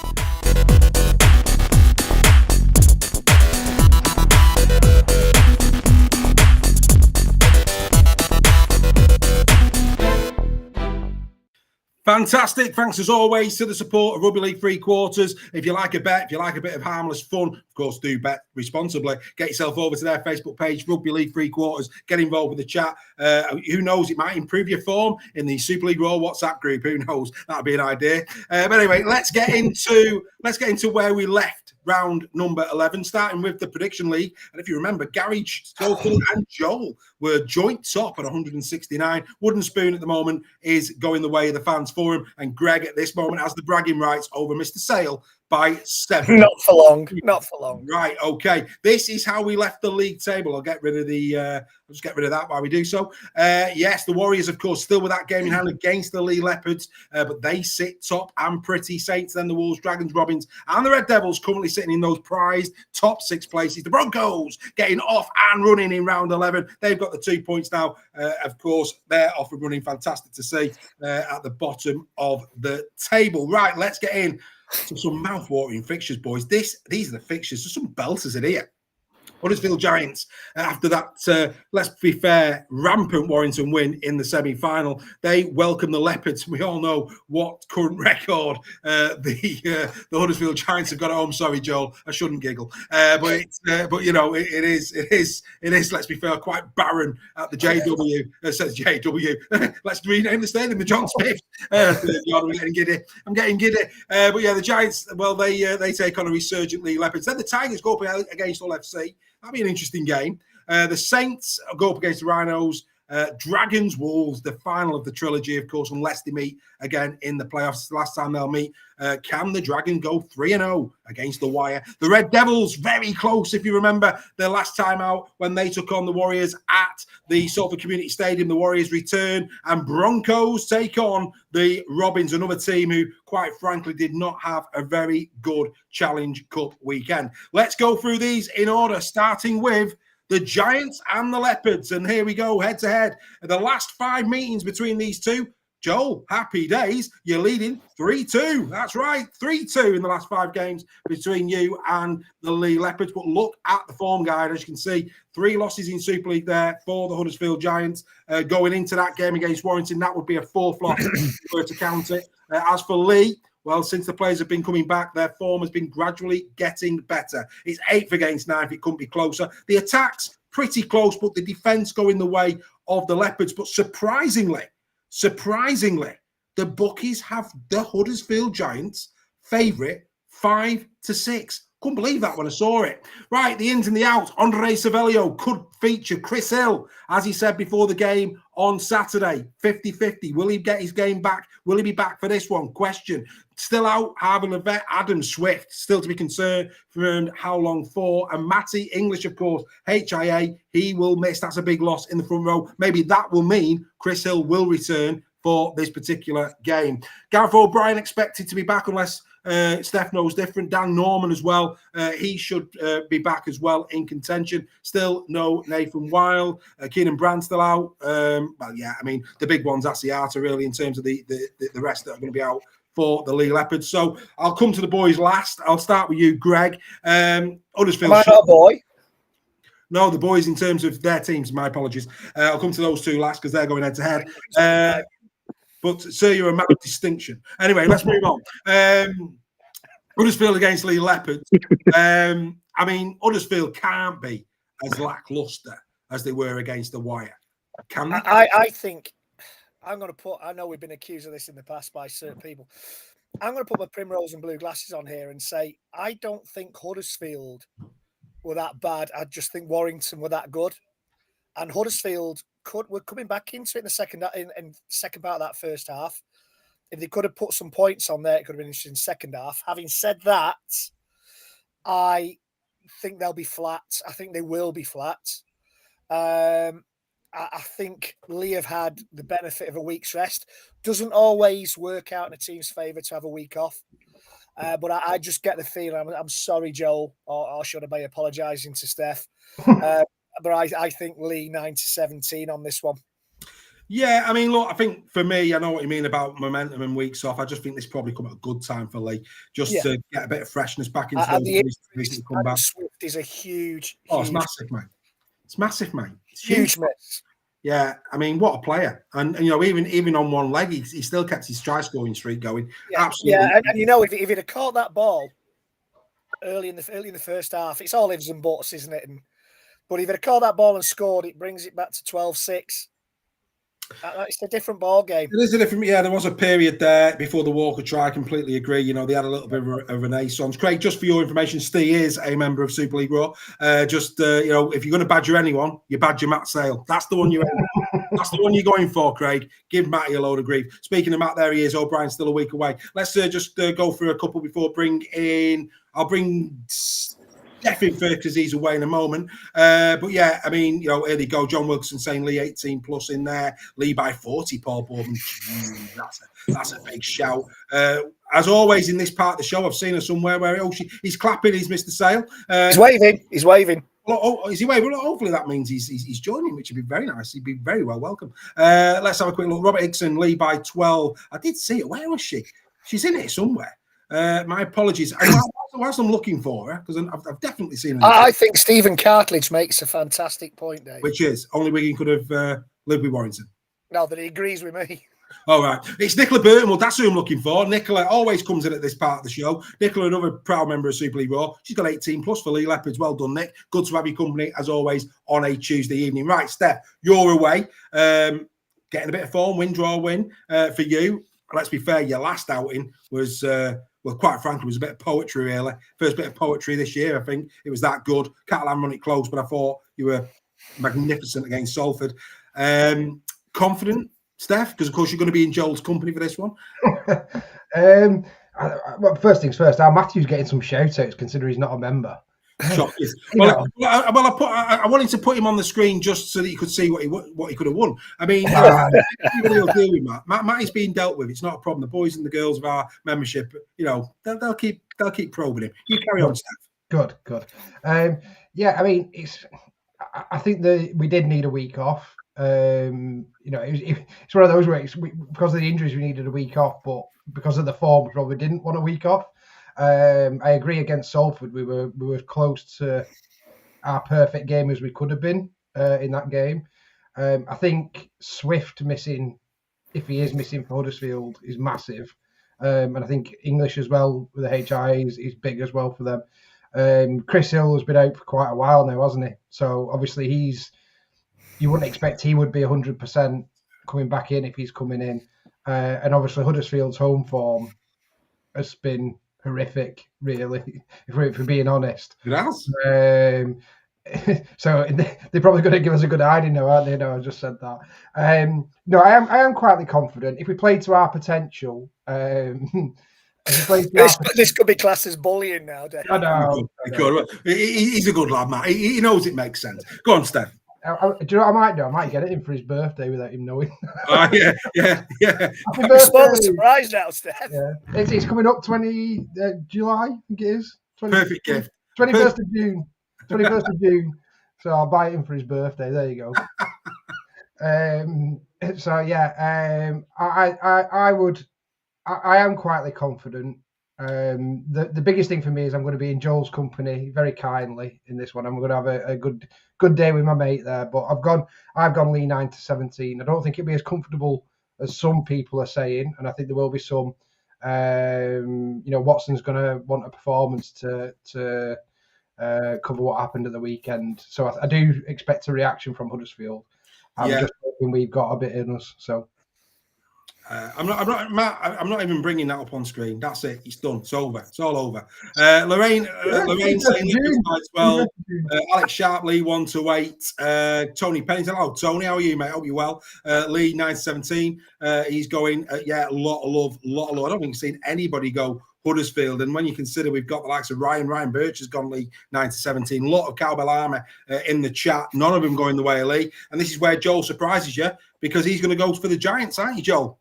Fantastic. Thanks as always to the support of Rugby League Three Quarters. If you like a bet, if you like a bit of harmless fun, of course, do bet responsibly. Get yourself over to their Facebook page, Rugby League Three Quarters. Get involved with the chat. Who knows? It might improve your form in the Super League Raw WhatsApp group. Who knows? That'd be an idea. But anyway, let's get into where we left round number 11, starting with the prediction league. And if you remember, Gary, Stokel, and Joel were joint top at 169. Wooden Spoon at the moment is going the way of the fans for him, and Greg at this moment has the bragging rights over Mr. Sale by 7. Not for long. Not for long. Right. Okay. This is how we left the league table. I'll get rid of I'll just get rid of that while we do so. Yes, the Warriors, of course, still with that game in hand against the Leigh Leopards, but they sit top and pretty. Saints, then the Wolves, Dragons, Robins, and the Red Devils currently sitting in those prized top 6 places. The Broncos getting off and running in round 11. They've got the 2 points now. Of course, they're off and running. Fantastic to see at the bottom of the table. Right. Let's get in. Some mouth-watering fixtures, boys. These are the fixtures. There's some belters in here. Huddersfield Giants, after that, let's be fair, rampant Warrington win in the semi-final, they welcome the Leopards. We all know what current record the Huddersfield Giants have got at home. Sorry, Joel, I shouldn't giggle, but you know it is. Let's be fair, quite barren at the JW. It says JW. Let's rename the stadium the John Smith. I'm getting giddy. But yeah, the Giants. Well, they take on a resurgent Leigh Leopards. Then the Tigers go up against Hull FC. That'll be an interesting game. The Saints go up against the Rhinos. Dragons, Wolves, the final of the trilogy, of course, unless they meet again in the playoffs. The last time they'll meet. Can the Dragons go 3-0 against the Wire? The Red Devils, very close, if you remember their last time out when they took on the Warriors at the Salford Community Stadium. The Warriors return, and Broncos take on the Robins, another team who, quite frankly, did not have a very good Challenge Cup weekend. Let's go through these in order, starting with the Giants and the Leopards. And here we go, head to head. The last 5 meetings between these two. Joel, happy days. You're leading 3-2. That's right, 3-2 in the last 5 games between you and the Leigh Leopards. But look at the form guide. As you can see, 3 losses in Super League there for the Huddersfield Giants. Going into that game against Warrington, that would be a 4th loss if you were to count it. As for Leigh, Well, since the players have been coming back, their form has been gradually getting better. It's 8th against 9th. It couldn't be closer. The attacks, pretty close, but the defence going the way of the Leopards. But surprisingly, the bookies have the Huddersfield Giants favourite 5-6. Couldn't believe that when I saw it. Right, the ins and the outs. Andre Savelio could feature Chris Hill, as he said before the game on Saturday. 50-50. Will he get his game back? Will he be back for this one? Question. Still out, Harvey Levette, Adam Swift, still to be concerned for how long for. And Matty English, of course, HIA, he will miss. That's a big loss in the front row. Maybe that will mean Chris Hill will return for this particular game. Gareth O'Brien expected to be back unless Steph knows different. Dan Norman as well. He should be back as well in contention. Still no Nathan Weil. Keenan Brand still out. Well, yeah, I mean, the big ones, that's the Arta really in terms of the rest that are going to be out for the Leigh Leopards. So I'll come to the boys last. I'll start with you, Greg. Huddersfield. Am I not a boy? No, the boys in terms of their teams. My apologies. I'll come to those two last because they're going head to head. But, sir, you're a man of distinction. Anyway, let's move on. Huddersfield against Leigh Leopards. I mean, Huddersfield can't be as lacklustre as they were against the Wire. Can they? I think I'm going to put, I know we've been accused of this in the past by certain people. I'm going to put my primrose and blue glasses on here and say, I don't think Huddersfield were that bad. I just think Warrington were that good. And Huddersfield were coming back into it in the second part of that first half. If they could have put some points on there, it could have been interesting second half. Having said that, I think they'll be flat. I think they will be flat. I think Leigh have had the benefit of a week's rest. Doesn't always work out in a team's favour to have a week off. But I just get the feeling, I'm sorry, Joel, or should I be apologising to Steph? But I think Leigh 9-17 on this one. Yeah, I mean, look, I think for me, I know what you mean about momentum and weeks off. I just think this probably come at a good time for Leigh, just to get a bit of freshness back into the come back. Swift is a huge. It's massive, mate. It's massive, mate. It's huge miss. Yeah, I mean, what a player! And you know, even on one leg, he still kept his try scoring streak going. Yeah, absolutely. Yeah, and you know, if he'd have caught that ball early in the first half, it's all ifs and buts, isn't it? But if he'd have caught that ball and scored, it brings it back to 12-6. It's a different ball game. It is a different. Yeah, there was a period there before the Walker try. I completely agree. You know, they had a little bit of a renaissance. Craig, just for your information, Steve is a member of Super League Raw. You know, if you're going to badger anyone, you badger Matt Sale. That's the one that's the one you're going for, Craig. Give Matty a load of grief. Speaking of Matt, there he is. O'Brien's still a week away. Let's just go through a couple before I'll bring Steph in first because he's away in a moment. But yeah, I mean, you know, here they go. John Wilson saying Leigh 18 plus in there. Leigh by 40, Paul Bourne. That's a big shout. As always in this part of the show, I've seen her somewhere where he's clapping. He's Mr. Sale. He's waving. He's waving. Well, is he waving? Well, hopefully that means he's joining, which would be very nice. He'd be very well welcome. Let's have a quick look. Robert Hickson, Leigh by 12. I did see it. Where was she? She's in it somewhere. My apologies. Whilst I'm looking for her, because I've definitely seen her. I think Stephen Cartledge makes a fantastic point, Dave. Which is, only Wigan could have lived with Warrington. No, that he agrees with me. All right. It's Nicola Burton. Well, that's who I'm looking for. Nicola always comes in at this part of the show. Nicola, another proud member of Super League Raw. She's got 18 plus for Leigh Leopards. Well done, Nick. Good to have your company, as always, on a Tuesday evening. Right, Steph, you're away. Getting a bit of form, win. For you. Let's be fair, your last outing was... well, quite frankly, it was a bit of poetry, really. First bit of poetry this year, I think. It was that good. Catalan run it close, but I thought you were magnificent against Salford. Confident, Steph? Because, of course, you're going to be in Joel's company for this one. Well, first things first, our Matthew's getting some shout-outs, considering he's not a member. Well, I wanted to put him on the screen just so that you could see what he could have won. I mean, everybody will deal with Matt. Matt is being dealt with. It's not a problem. The boys and the girls of our membership, you know, they'll keep probing him. You carry on, Steph. Good. Yeah, I mean, I think that we did need a week off. You know, it's one of those where because of the injuries we needed a week off, but because of the form, we probably didn't want a week off. I agree. Against Salford, we were close to our perfect game as we could have been in that game. I think Swift missing, if he is missing for Huddersfield, is massive. And I think English as well with the HI is big as well for them. Chris Hill has been out for quite a while now, hasn't he? So obviously you wouldn't expect he would be 100% coming back in if he's coming in. And obviously Huddersfield's home form has been horrific, really, if we're being honest. It has. So they're probably going to give us a good hiding now, aren't they? No, I just said that. No, I am quietly confident. If we play to our potential, this could be classed as bullying now, Dave. I know. He's a good lad, Matt. He knows it makes sense. Go on, Steph. Do you know what I might do? I might get it in for his birthday without him knowing. Yeah. I'm spoiled the surprise now, Steph. Yeah, it's coming up 20 July, I think it is. Perfect gift. 21st of June. 21st of June. So I'll buy it him for his birthday. There you go. So yeah, I am quietly confident. The biggest thing for me is I'm going to be in Joel's company very kindly in this one. I'm going to have a good day with my mate there. But I've gone Leigh 9-17. I don't think it'll be as comfortable as some people are saying, and I think there will be some. Watson's going to want a performance to cover what happened at the weekend. So I do expect a reaction from Huddersfield. I'm just hoping we've got a bit in us. So. I'm not even bringing that up on screen. That's it. It's done. It's over. It's all over. Lorraine saying as well. Alex Sharpley 1-8. Tony Pennington. Hello, Tony. How are you, mate? Hope you're well. Leigh 9-17. He's going. A lot of love. I don't think I've seen anybody go Huddersfield, and when you consider we've got the likes of Ryan Birch has gone Leigh 9-17. A lot of cowbell army in the chat. None of them going the way of Leigh, and this is where Joel surprises you because he's going to go for the Giants, aren't you, Joel?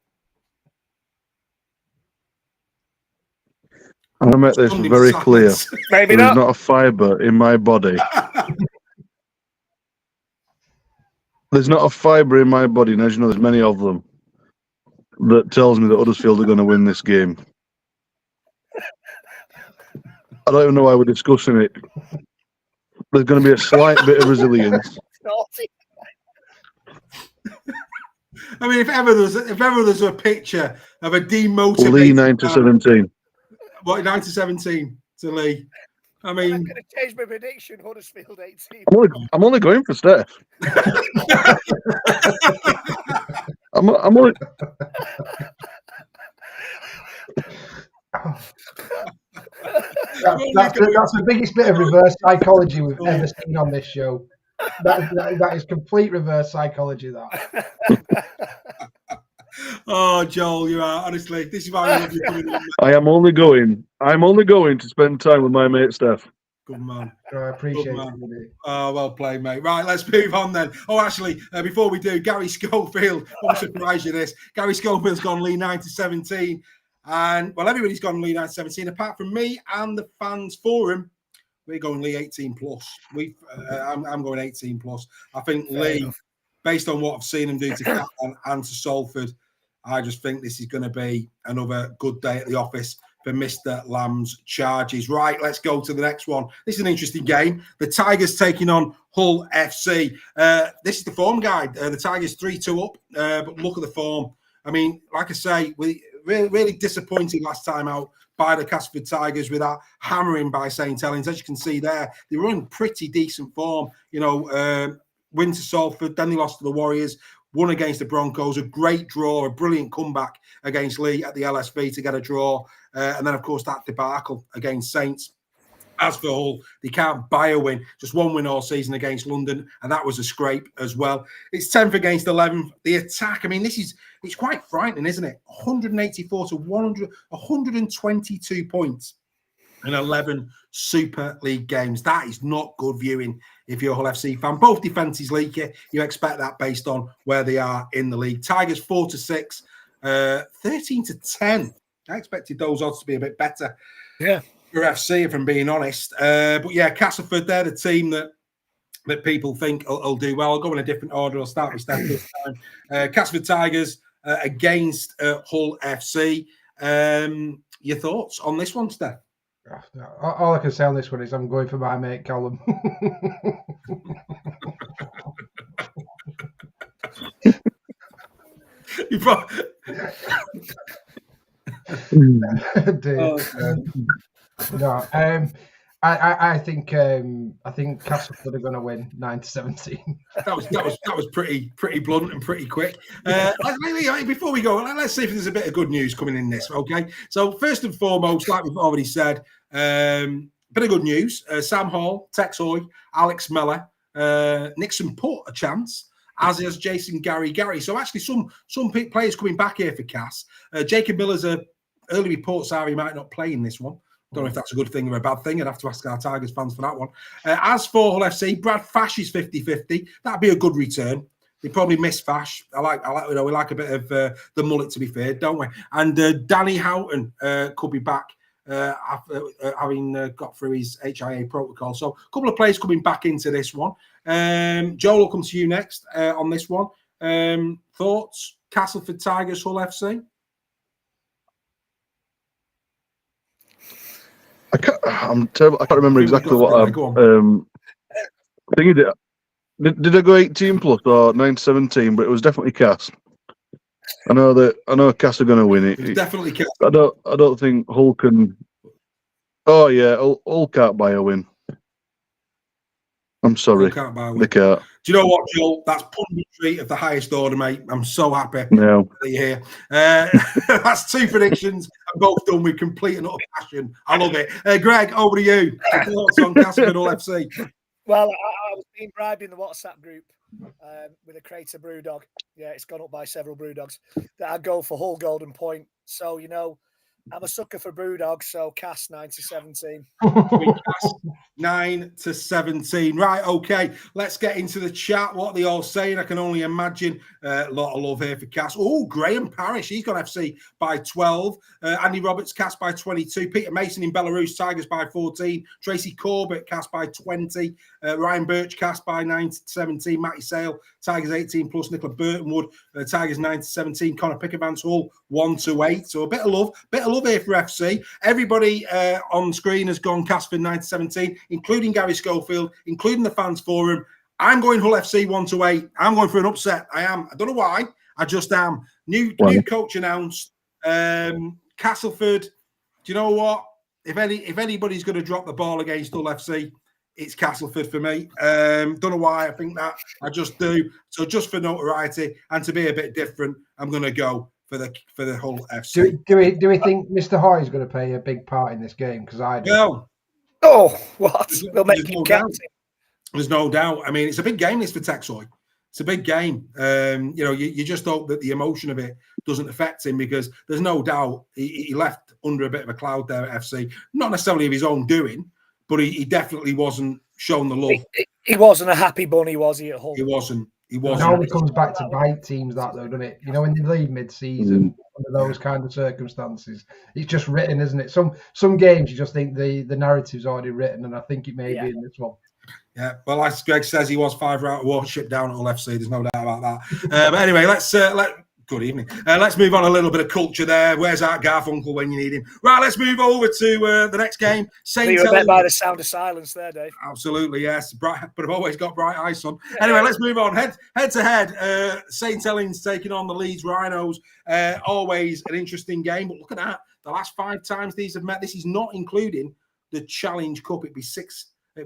I'm going to make this very clear. Maybe There's not a fibre in my body. There's not a fibre in my body, and as you know, there's many of them, that tells me that Huddersfield are going to win this game. I don't even know why we're discussing it. There's going to be a slight bit of resilience. I mean, if ever there's a picture of a demotivated Leigh 9-17. What 9-17 to Leigh? I mean, I'm going to change my prediction. Huddersfield 18. I'm only going for Steph. I'm only. That's the biggest bit of reverse psychology we've ever seen on this show. That is complete reverse psychology. That. Oh, Joel, you are honestly. This is why we love you coming in. I'm only going to spend time with my mate Steph. Good man. I appreciate it. Oh, well played, mate. Right, let's move on then. Oh, actually, before we do, Gary Schofield. I'm surprised you this. Gary Schofield's gone Leigh 9-17, and well, everybody's gone Leigh 9-17 apart from me and the fans forum. We're going Leigh 18+. I'm going 18+. I think Leigh, based on what I've seen him do to Catalan and to Salford, I just think this is going to be another good day at the office for Mr. Lamb's Charges. Right, let's go to the next one. This is an interesting game. The Tigers taking on Hull FC. This is the form guide. The Tigers 3-2 up, but look at the form. I mean, like I say, we really disappointed last time out by the Castleford Tigers with that hammering by St. Helens. As you can see there, they were in pretty decent form. Win to Salford, then they lost to the Warriors. Won against the Broncos, a great draw, a brilliant comeback against Leigh at the LSV to get a draw. And then, of course, that debacle against Saints. As for Hull, they can't buy a win. Just one win all season against London, and that was a scrape as well. It's 10th against 11th. The attack, I mean, it's quite frightening, isn't it? 184 to 100, 122 points in 11 Super League games. That is not good viewing if you're a Hull FC fan. Both defences leaky. You expect that based on where they are in the league. Tigers 4-6, 13-10. I expected those odds to be a bit better. Yeah. For FC, if I'm being honest. But yeah, Castleford, they're the team that people think will do well. I'll go in a different order. I'll start with Steph this time. Castleford Tigers against Hull FC. Your thoughts on this one, Steph? All I can say on this one is I'm going for my mate Callum. No, I think Castleford are going to win 9-17. That was pretty blunt and pretty quick. Before we go, let's see if there's a bit of good news coming in this. Okay, so first and foremost, like we've already said, bit of good news. Sam Hall, Tex Hoy, Alex Meller, Nixon put a chance, as is Jason Gary. So actually, some players coming back here for Cass. Jacob Miller's early reports are he might not play in this one. Don't know if that's a good thing or a bad thing. I'd have to ask our Tigers fans for that one. As for Hull FC, Brad Fash is 50-50. That'd be a good return. They probably miss Fash. I like. We like a bit of the mullet, to be fair, don't we? And Danny Houghton could be back after having got through his HIA protocol. So a couple of players coming back into this one. Joel, will come to you next on this one. Thoughts? Castleford Tigers, Hull FC. I'm terrible. I can't remember exactly what I think. Did I go 18 plus or 9-17? But it was definitely Cass. I know Cass are going to win it. It's definitely Cass. I don't think Hull can. Oh yeah, Hull can't buy a win. I'm sorry, they can't. Do you know what, Joel? That's punditry of the highest order, mate. I'm so happy that you're here. That's two predictions, and both done with complete and utter passion. I love it. Greg, over to you. Thoughts on Castleford FC? Well, I was being bribed in the WhatsApp group with a crate of Brewdog. Yeah, it's gone up by several Brewdogs. That I'd go for Hull Golden Point. So, I'm a sucker for Brewdog, so Cass 9-17. 9-17. Right, okay. Let's get into the chat. What are they all saying? I can only imagine. A lot of love here for Cass. Oh, Graham Parrish. He's got FC by 12. Andy Roberts, Cass by 22. Peter Mason in Belarus, Tigers by 14. Tracy Corbett, Cass by 20. Ryan Birch, Cass by 9-17. Matty Sale, Tigers 18 plus. Nicola Burtonwood, Tigers 9-17. Connor Pickervance, Hull 1-8. So a bit of love here for FC. Everybody on screen has gone Castleford 9-17, including Gary Schofield, including the fans forum. I'm going Hull FC 1-8. I'm going for an upset. I am. I don't know why. I just am. New coach announced. Castleford. Do you know what? If anybody's going to drop the ball against Hull FC, it's Castleford for me. Don't know why I think that. I just do. So just for notoriety and to be a bit different, I'm going to go for the Hull FC. Do we think Mr. Hoy is going to play a big part in this game? Because I do. No. Oh, what? We'll make him captain. There's no doubt. I mean, it's a big game, this for Tex Hoy. It's a big game. You just hope that the emotion of it doesn't affect him, because there's no doubt he left under a bit of a cloud there at FC. Not necessarily of his own doing, but he definitely wasn't shown the love. He wasn't a happy bunny, was he, at Hull? He wasn't. It only comes back to bite teams, that though, doesn't it? When they leave mid-season under those kind of circumstances, it's just written, isn't it? Some games you just think the narrative's already written, and I think it may be in this one. Yeah, well, as Greg says, he was 5 out of Watership down at Hull FC. There's no doubt about that. But anyway, good evening. Let's move on a little bit of culture there. Where's our Garfunkel when you need him? Right, let's move over to the next game. You were met by the sound of silence there, Dave. Absolutely, yes. But I've always got bright eyes on. Anyway, let's move on. Head to head. St. Helens taking on the Leeds Rhinos. Always an interesting game. But look at that. The last 5 times these have met, this is not including the Challenge Cup. It'd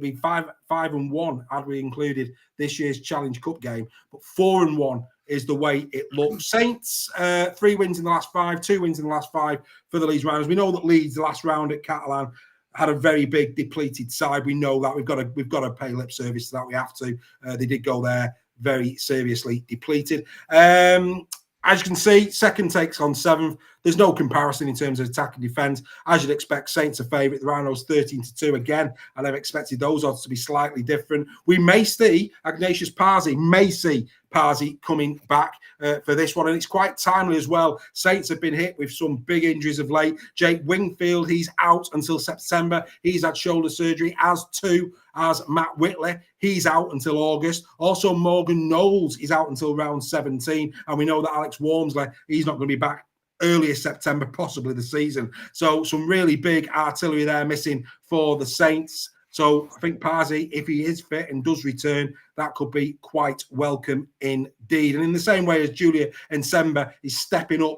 be 5-1 had we included this year's Challenge Cup game. But 4-1 is the way it looks. Saints, 3 wins in the last 5, 2 wins in the last 5 for the Leeds Rhinos. We know that Leeds, the last round at Catalan, had a very big depleted side. We know that. We've got to pay lip service to that. We have to. They did go there very seriously depleted. As you can see, second takes on 7th. There's no comparison in terms of attack and defence. As you'd expect, Saints are favourite. The Rhinos 13-2 again, and I've expected those odds to be slightly different. We may see Ignatius Parsi coming back for this one, and it's quite timely as well. Saints have been hit with some big injuries of late. Jake Wingfield, he's out until September. He's had shoulder surgery, as Matt Whitley. He's out until August. Also, Morgan Knowles is out until round 17, and we know that Alex Wormsley, he's not going to be back earlier September, possibly the season. So some really big artillery there missing for the Saints. So I think Parsi, if he is fit and does return, that could be quite welcome indeed. And in the same way as Julia Nsemba is stepping up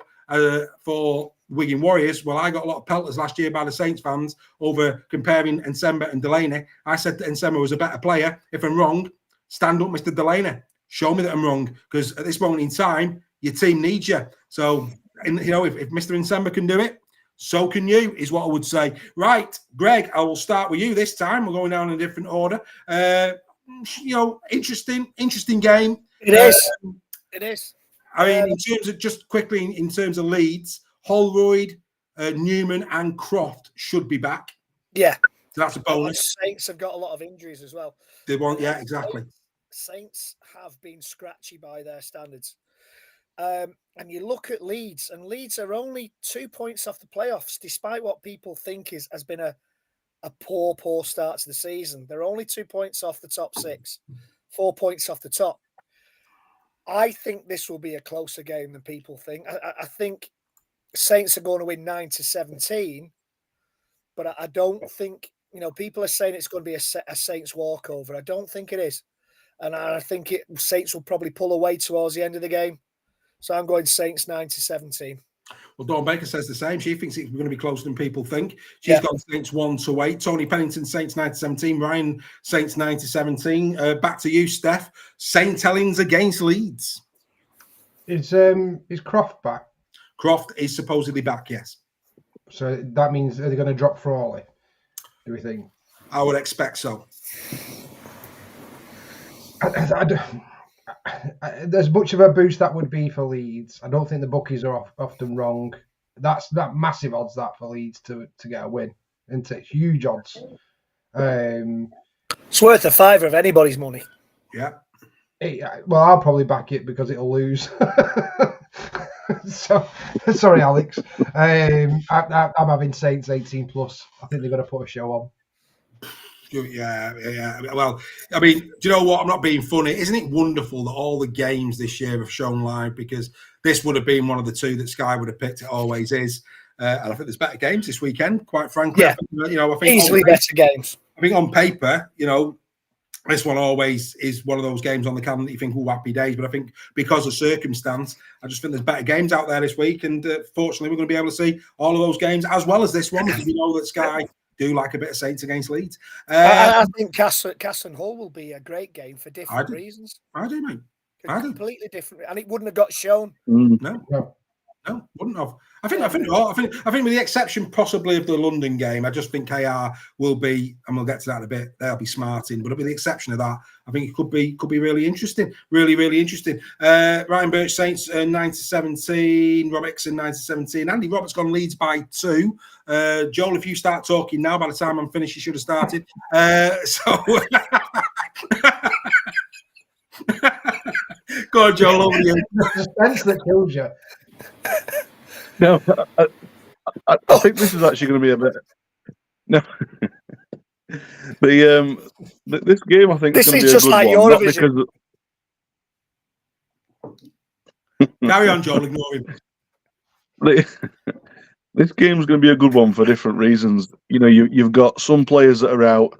for Wigan Warriors. Well, I got a lot of pelters last year by the Saints fans over comparing Nsemba and Delaney. I said that Nsemba was a better player. If I'm wrong, stand up, Mr. Delaney. Show me that I'm wrong, because at this moment in time, your team needs you. So, if Mr. Nsemba can do it, so can you, is what I would say. Right, Greg, I will start with you this time. We're going down in a different order. Interesting game. It is. It is. I mean, in terms of just quickly, in terms of Leeds, Holroyd, Newman, and Croft should be back. Yeah, so that's a bonus. Saints have got a lot of injuries as well. They want, yeah, exactly. Saints have been scratchy by their standards. And you look at Leeds, and Leeds are only 2 points off the playoffs, despite what people think has been a poor start to the season. They're only 2 points off the top 6, 4 points off the top. I think this will be a closer game than people think. I think Saints are going to win 9-17, but I don't think, people are saying it's going to be a Saints walkover. I don't think it is. And I think Saints will probably pull away towards the end of the game. So I'm going Saints 9-17. Well, Dawn Baker says the same. She thinks it's going to be closer than people think. She's gone Saints 1-8. Tony Pennington, Saints 9-17. Ryan, Saints 9-17. Back to you, Steph. Saint Helens against Leeds. Is Croft back? Croft is supposedly back, yes. So that means, are they going to drop Frawley, do we think? I would expect so. There's much of a boost that would be for Leeds. I don't think the bookies are often wrong. That massive odds that for Leeds to get a win, isn't it? Huge odds. It's worth a fiver of anybody's money. Yeah. Well, I'll probably back it because it'll lose. So sorry, Alex. I'm having Saints 18+. I think they're going to put a show on. Yeah. Well, I mean, do you know what? I'm not being funny. Isn't it wonderful that all the games this year have shown live? Because this would have been one of the two that Sky would have picked. It always is. And I think there's better games this weekend, quite frankly. Yeah. I think easily better games. I think on paper, this one always is one of those games on the calendar that you think, happy days. But I think because of circumstance, I just think there's better games out there this week. And fortunately, we're going to be able to see all of those games as well as this one, because we know that Sky do like a bit of Saints against Leeds. I think Cass and Hull will be a great game for different reasons. I do, mate. Completely different, and it wouldn't have got shown. No, wouldn't have. I think with the exception possibly of the London game, I just think KR will be, and we'll get to that in a bit. They'll be smarting, but with the exception of that, I think it could be really interesting, really interesting. Ryan Birch, Saints 9-17, Rob Exon 9-17. Andy Roberts gone Leeds by 2. Joel, if you start talking now, by the time I'm finished, you should have started. Go on, Joel, over you. The suspense that kills you. No, I think this is actually going to be a bit. No, this game I think this is going to is be just a good like one. Eurovision. Carry on, Joel. Ignore him. This game's going to be a good one for different reasons. You've got some players that are out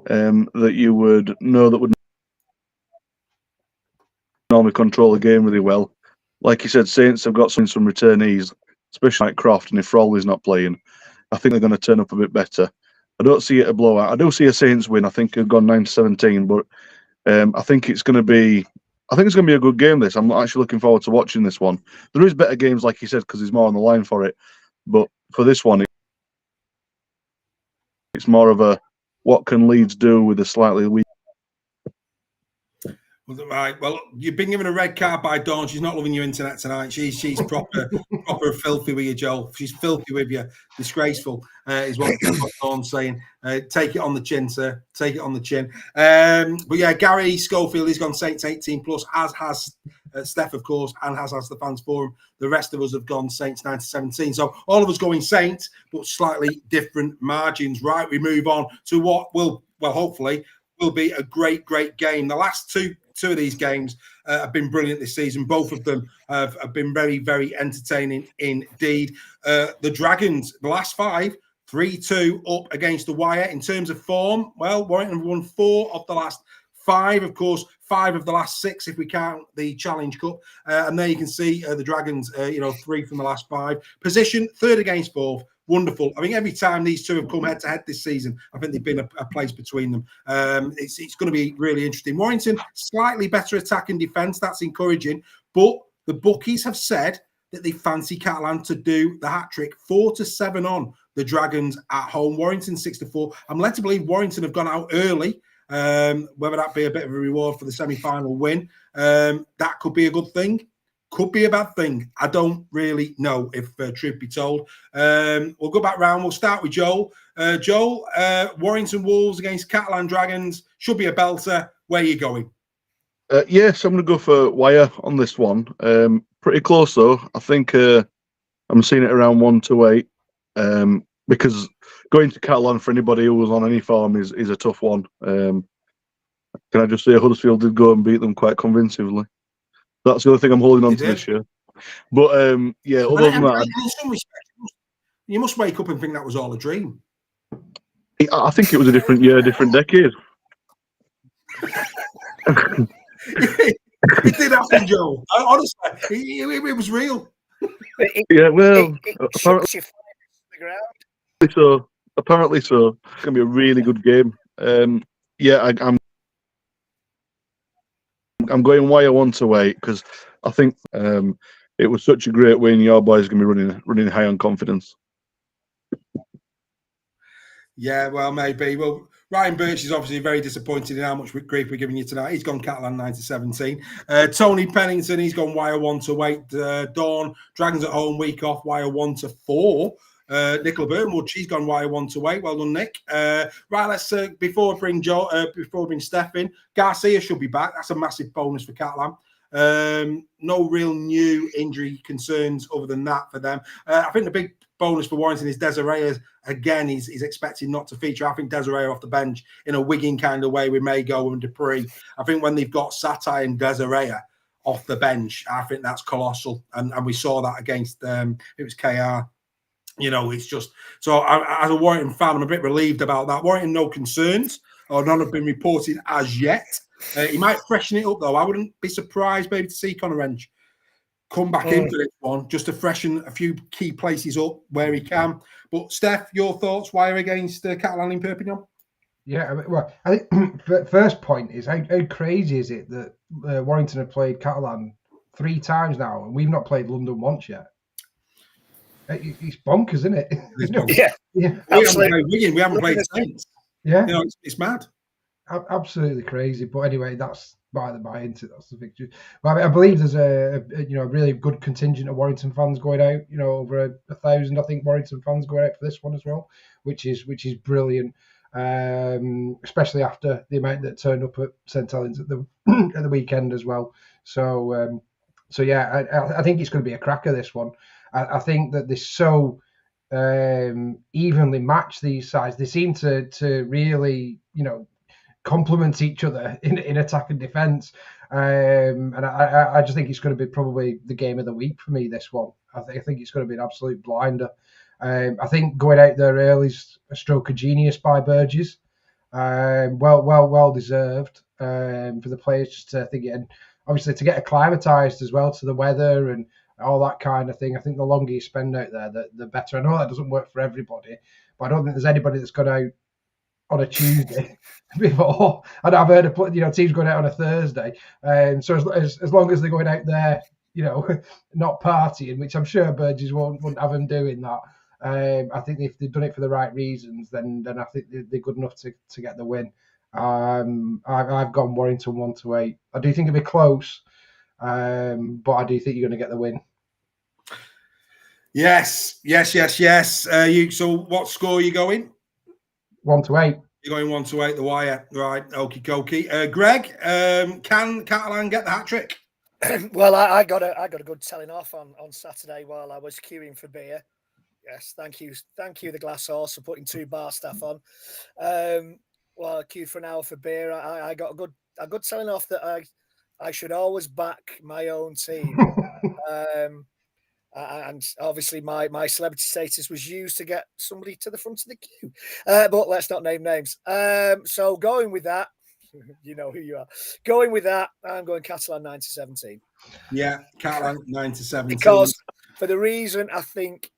that you would know that would normally control the game really well. Like you said, Saints have got some returnees, especially like Croft, and if Frawley's not playing, I think they're going to turn up a bit better. I don't see it a blowout. I do see a Saints win. I think they've gone 9-17, but I think it's going to be a good game. This, I'm actually looking forward to watching this one. There is better games, like you said, because there's more on the line for it. But for this one, it's more of a what can Leeds do with a slightly weak. Right. Well, you've been given a red card by Dawn. She's not loving your internet tonight. She's proper filthy with you, Joel. She's filthy with you. Disgraceful is what Dawn's saying. Take it on the chin, sir. Take it on the chin. But yeah, Gary Schofield, he's gone Saints 18+, as has Steph, of course, and has the fans forum. The rest of us have gone Saints 9-17. So all of us going Saints, but slightly different margins. Right. We move on to what will hopefully will be a great game. The last two of these games have been brilliant this season. Both of them have been very, very entertaining indeed. The Dragons, the last 5, 3-2 up against the Wire. In terms of form, well, Warrington have won 4 of the last 5, of course, 5 of the last 6 if we count the Challenge Cup. And there you can see the Dragons, 3 from the last 5. Position, 3rd against 4th. Wonderful. I think every time these two have come head-to-head this season, I think they've been a place between them. It's going to be really interesting. Warrington, slightly better attack and defence. That's encouraging. But the bookies have said that they fancy Catalan to do the hat-trick, 4-7 on the Dragons at home. Warrington 6-4. I'm led to believe Warrington have gone out early. Whether that be a bit of a reward for the semi-final win, that could be a good thing. Could be a bad thing. I don't really know, if truth be told. We'll go back round. We'll start with Joel. Joel, Warrington Wolves against Catalan Dragons. Should be a belter. Where are you going? Yes, I'm going to go for wire on this one. Pretty close, though. I think I'm seeing it around 1-8. Because going to Catalan for anybody who was on any form is a tough one. Can I just say Huddersfield did go and beat them quite convincingly. That's the other thing I'm holding on to this year. But other than that, in some respects, you must wake up and think that was all a dream. I think it was a different year, different decade. It did happen, Joe. Honestly, it was real. Apparently so. It's going to be a really good game. I'm going wire 1-8 because I think it was such a great win. Your boys are going to be running high on confidence. Yeah, well, maybe. Well, Ryan Birch is obviously very disappointed in how much grief we're giving you tonight. He's gone Catalan 9-17. Tony Pennington, he's gone wire 1-8. Dawn, Dragons at home, week off, wire 1-4. Nicola Burnwood, she's gone wire 1-8. Well done, Nick. Right, let's before we bring Steph in, Garcia should be back. That's a massive bonus for Catalan. No real new injury concerns other than that for them. I think the big bonus for Warrington is Desiree. Again, he's expected not to feature. I think Desiree off the bench in a Wigan kind of way with Mago and Dupree. I think when they've got Satai and Desiree off the bench, I think that's colossal. And we saw that against, it was KR. It's just, so as a Warrington fan, I'm a bit relieved about that. Warrington, no concerns, or none have been reported as yet. He might freshen it up, though. I wouldn't be surprised maybe to see Conor Wrench come back into this one just to freshen a few key places up where he can. But, Steph, your thoughts? Wire against Catalan in Perpignan? Yeah, well, I think the first point is how crazy is it that Warrington have played Catalan 3 times now, and we've not played London once yet. It's bonkers, isn't it? Yeah. We haven't played Wigan. We haven't played Saints. Yeah. It's mad. Absolutely crazy. But anyway, that's by the by. That's the picture. Well, I believe there's a really good contingent of Warrington fans going out. Over 1,000, I think, Warrington fans going out for this one as well, which is brilliant. Especially after the amount that turned up at St Helens at the weekend as well. So yeah, I think it's going to be a cracker, this one. I think that they're so evenly matched, these sides. They seem to really, complement each other in attack and defence. And I just think it's going to be probably the game of the week for me, this one. I think it's going to be an absolute blinder. I think going out there early is a stroke of genius by Burgess. Well deserved for the players just to think, and obviously to get acclimatised as well to the weather and all that kind of thing. I think the longer you spend out there, the better. I know that doesn't work for everybody, but I don't think there's anybody that's gone out on a Tuesday before. And I've heard of teams going out on a Thursday. So as long as they're going out there, not partying, which I'm sure Burgess wouldn't have them doing that. I think if they've done it for the right reasons, then I think they're good enough to get the win. I've gone Warrington 1-8. I do think it'll be close. But I do think you're going to get the win. Yes. So what score are you going? 1-8. You're going 1-8, the wire. Right, okie dokie. Greg, can Catalan get the hat-trick? Well, I got a good telling off on Saturday while I was queuing for beer. Yes, thank you, the Glass Horse, for putting 2 bar staff on. While I queued for an hour for beer, I got a good telling off that I should always back my own team. And obviously my celebrity status was used to get somebody to the front of the queue. But let's not name names. So going with that, You know who you are. Going with that, I'm going Catalan 9-17. Yeah, Catalan 9-17. Because for the reason I think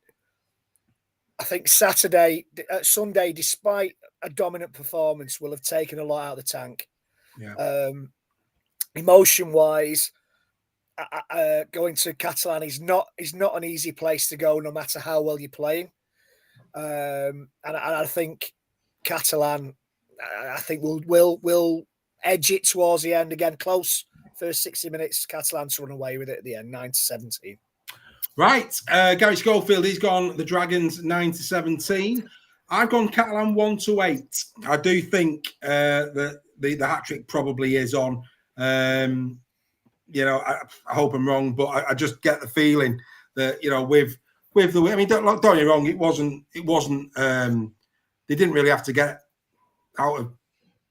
Sunday, despite a dominant performance, will have taken a lot out of the tank. Yeah. Emotion-wise, going to Catalan is not an easy place to go, no matter how well you're playing. And I think Catalan, I think will edge it towards the end again. Close first 60 minutes. Catalan to run away with it at the end, 9-17. Right, Gary Schofield, he's gone the Dragons 9-17. I've gone Catalan 1-8. I do think that the hat trick probably is on. You know, I hope I'm wrong, but I just get the feeling that, you know, with the, I mean, don't get me wrong, it wasn't. They didn't really have to get out of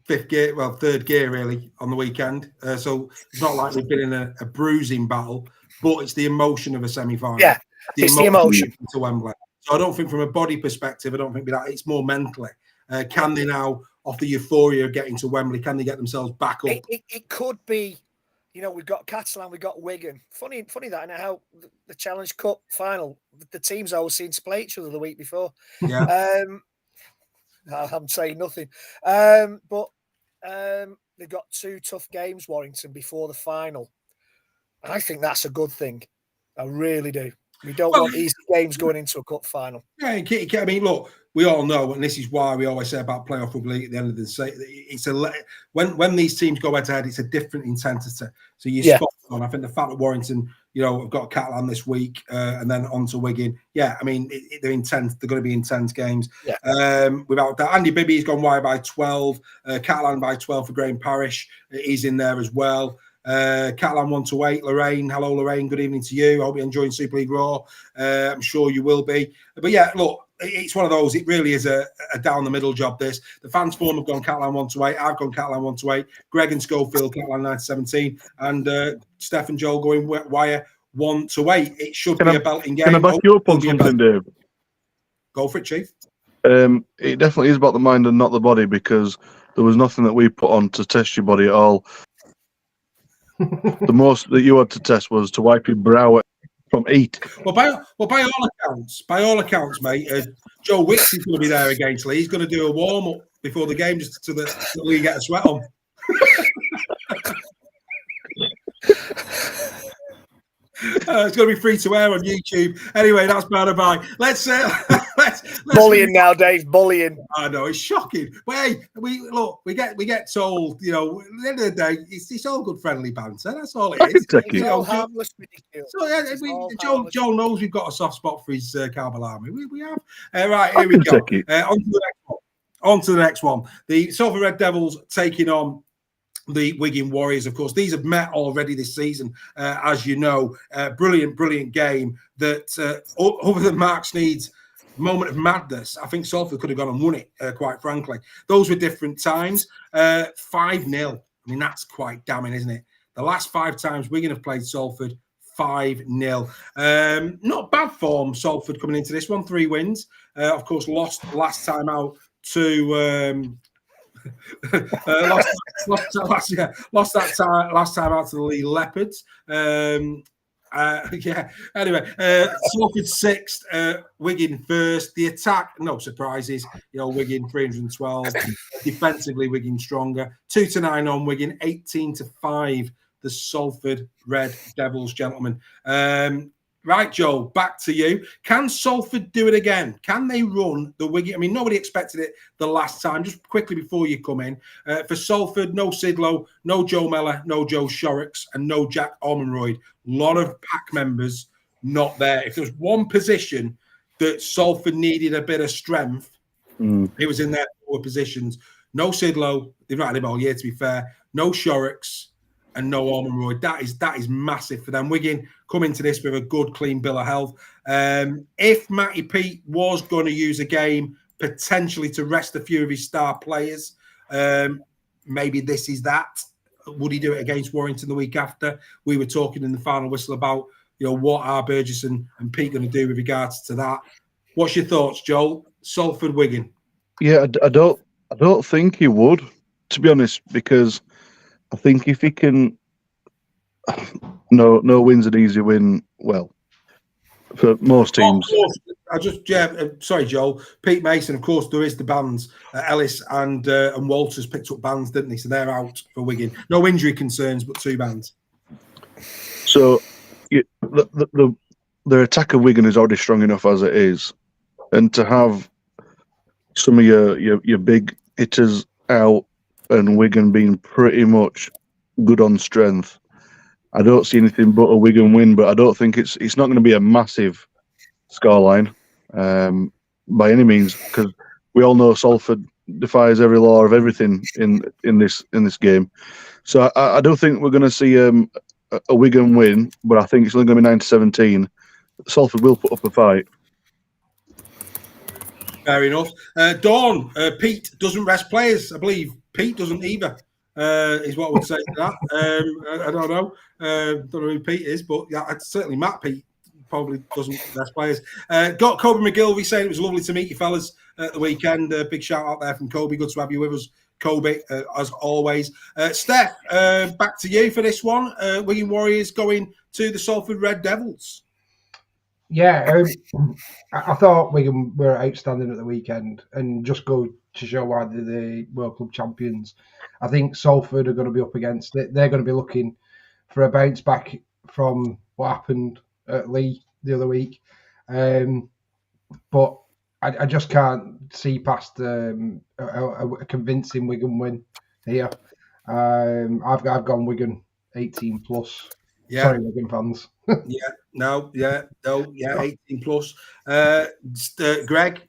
third gear really on the weekend. So it's not like we've been in a bruising battle, but it's the emotion of a semi-final. Yeah, it's the emotion to Wembley. So I don't think from a body perspective, I don't think that it's more mentally. Can they now, off the euphoria of getting to Wembley, can they get themselves back up? It could be. You know, we've got Catalan, we've got Wigan. Funny that, and how the Challenge Cup final, the teams always seem to play each other the week before. Yeah. I'm saying nothing. But they've got 2 tough games, Warrington, before the final. I think that's a good thing. I really do. We don't want easy games going into a cup final. Yeah, I mean, look, we all know, and this is why we always say about playoff rugby league at the end of the day, it's when these teams go head to head, it's a different intensity. So you spot on. I think the fact that Warrington, you know, have got Catalan this week and then on to Wigan. Yeah, I mean, they're intense. They're going to be intense games. Yeah. Without that, Andy Bibby's gone wide by 12. Catalan by 12 for Graham Parrish. He's in there as well. Catalan 1-8. Lorraine, hello Lorraine, good evening to you. I hope you're enjoying Super League Raw. I'm sure you will be. But yeah, look, it's one of those. It really is a down the middle job. This the fans forum have gone Catalan 1-8. I've gone Catalan 1-8. Greg and Schofield Catalan 9-17, and Steph and Joel going Wire 1-8. It should be a belting game. Can I back you up on something, Dave? Go for it, Chief. It definitely is about the mind and not the body, because there was nothing that we put on to test your body at all. The most that you had to test was to wipe your brow from 8. Well, by all accounts, mate, Joe Wicks is going to be there against Lee. He's going to do a warm up before the game, just so that Lee get a sweat on. It's going to be free to air on YouTube. Anyway, that's by the by. Let's bullying now, Dave. Bullying. I know, it's shocking. But hey, we get told, you know, at the end of the day, it's all good friendly banter. That's all it is. It's all harmless, ridiculous. So yeah, Joel knows we've got a soft spot for his Carbalami. We have. Right, here we go. On to the next one. The Salford Red Devils taking on the Wigan Warriors. Of course, these have met already this season, as you know. Brilliant game that, other than Mark Sneed's moment of madness, I think Salford could have gone and won it, quite frankly. Those were different times. 5-0. I mean, that's quite damning, isn't it? The last 5 times Wigan have played Salford, 5-0. Not bad form, Salford, coming into this one. 3 wins. Of course, lost last time out to... lost last time out to the Leigh Leopards. Anyway, Salford 6th, Wigan 1st. The attack, no surprises. You know, Wigan 312. Defensively, Wigan stronger. 2-9 on Wigan. 18-5. The Salford Red Devils, gentlemen. Right, Joe, back to you. Can Salford do it again? Can they run the Wigan? I mean, nobody expected it the last time. Just quickly before you come in, for Salford, no Sidlow, no Joe Mellor, no Joe Shorrocks, and no Jack Ormonroyd. A lot of pack members not there. If there was one position that Salford needed a bit of strength, it was in their forward positions. No Sidlow. They've not had him all year, to be fair. No Shorrocks. And no Ormonroyd. That is massive for them. Wigan come into this with a good, clean bill of health. If Matty Pete was going to use a game potentially to rest a few of his star players, maybe this is that. Would he do it against Warrington the week after? We were talking in the final whistle about, you know, what are Burgess and Pete going to do with regards to that. What's your thoughts, Joel? Salford, Wigan. Yeah, I don't think he would. to be honest, because I think if he can, no win's an easy win. Well, for most teams. Of course, sorry, Joel. Pete Mason, of course, there is the bans. Ellis and Walters picked up bans, didn't they? So they're out for Wigan. No injury concerns, but 2 bans. So the attack of Wigan is already strong enough as it is, and to have some of your big hitters out and Wigan being pretty much good on strength, I don't see anything but a Wigan win. But I don't think it's not going to be a massive scoreline by any means, because we all know Salford defies every law of everything in this game. So I don't think we're going to see a Wigan win, but I think it's only going to be 9-17. Salford will put up a fight. Fair enough. Dawn, Pete doesn't rest players. I believe Pete doesn't either, is what I would say to that. I don't know. Don't know who Pete is, but yeah, certainly Matt Pete probably doesn't rest players. Got Kobe McGilvey saying it was lovely to meet you fellas at the weekend. Big shout out there from Kobe. Good to have you with us, Kobe, as always. Steph, back to you for this one. Wigan Warriors going to the Salford Red Devils. Yeah, I thought Wigan were outstanding at the weekend, and just go to show why they're the World Club champions. I think Salford are going to be up against it. They're going to be looking for a bounce back from what happened at Leigh the other week. But I just can't see past a convincing Wigan win here. I've gone Wigan 18 plus. Yeah. Sorry, Wigan fans. 18 plus. Greg,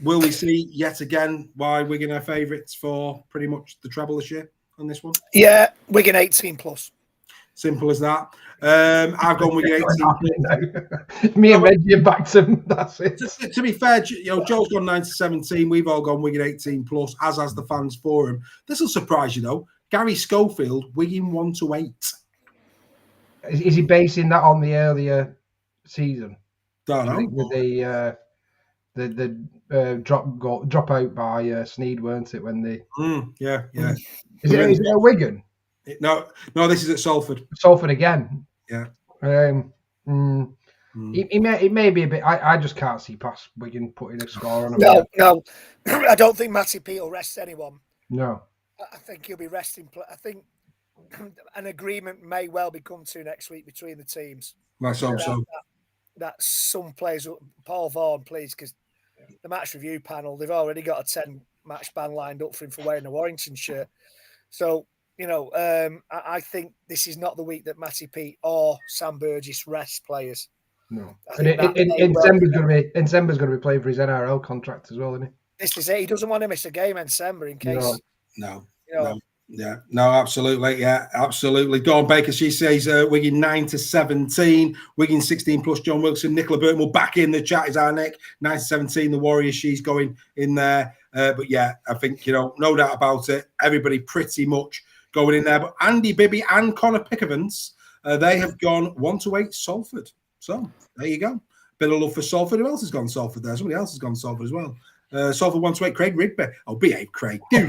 will we see yet again why Wigan are favourites for pretty much the treble this year on this one? Yeah, Wigan 18 plus. Simple as that. I've gone Wigan 18. Me and Reggie are back to them. That's it. To be fair, Joel's gone 9-17. We've all gone Wigan 18 plus, as has the fans forum. This will surprise you though. Gary Schofield, Wigan 1-8. Is he basing that on the earlier season? Don't know. With the drop out by Sneed, weren't it? When they yeah. Is it at Wigan? No, this is at Salford. Salford again. Yeah. It may be a bit. I just can't see past Wigan putting a score on him. No. I don't think Matty Pete will rest anyone. No. I think he'll be resting. I think an agreement may well be come to next week between the teams. Let's hope so. That some players, Paul Vaughan, please, because the match review panel, they've already got a 10-match ban lined up for him for wearing a Warrington shirt. So, I think this is not the week that Matty Pete or Sam Burgess rest players. No. And Nsemba's going to be playing for his NRL contract as well, isn't he? This is it. He doesn't want to miss a game, Nsemba, in case. No. No, absolutely. Yeah, absolutely. Dawn Baker, she says Wigan 9-17, Wigan 16 plus. John Wilson, Nicola Burton will back in the chat. Is our Nick 9-17? The Warriors, she's going in there. But yeah, I think, no doubt about it. Everybody pretty much going in there. But Andy Bibby and Connor Pickavants, they have gone 1-8 Salford. So there you go. Bit of love for Salford. Who else has gone Salford there? Somebody else has gone Salford as well. Salford 1-8, Craig Rigby. Oh, behave, Craig. Do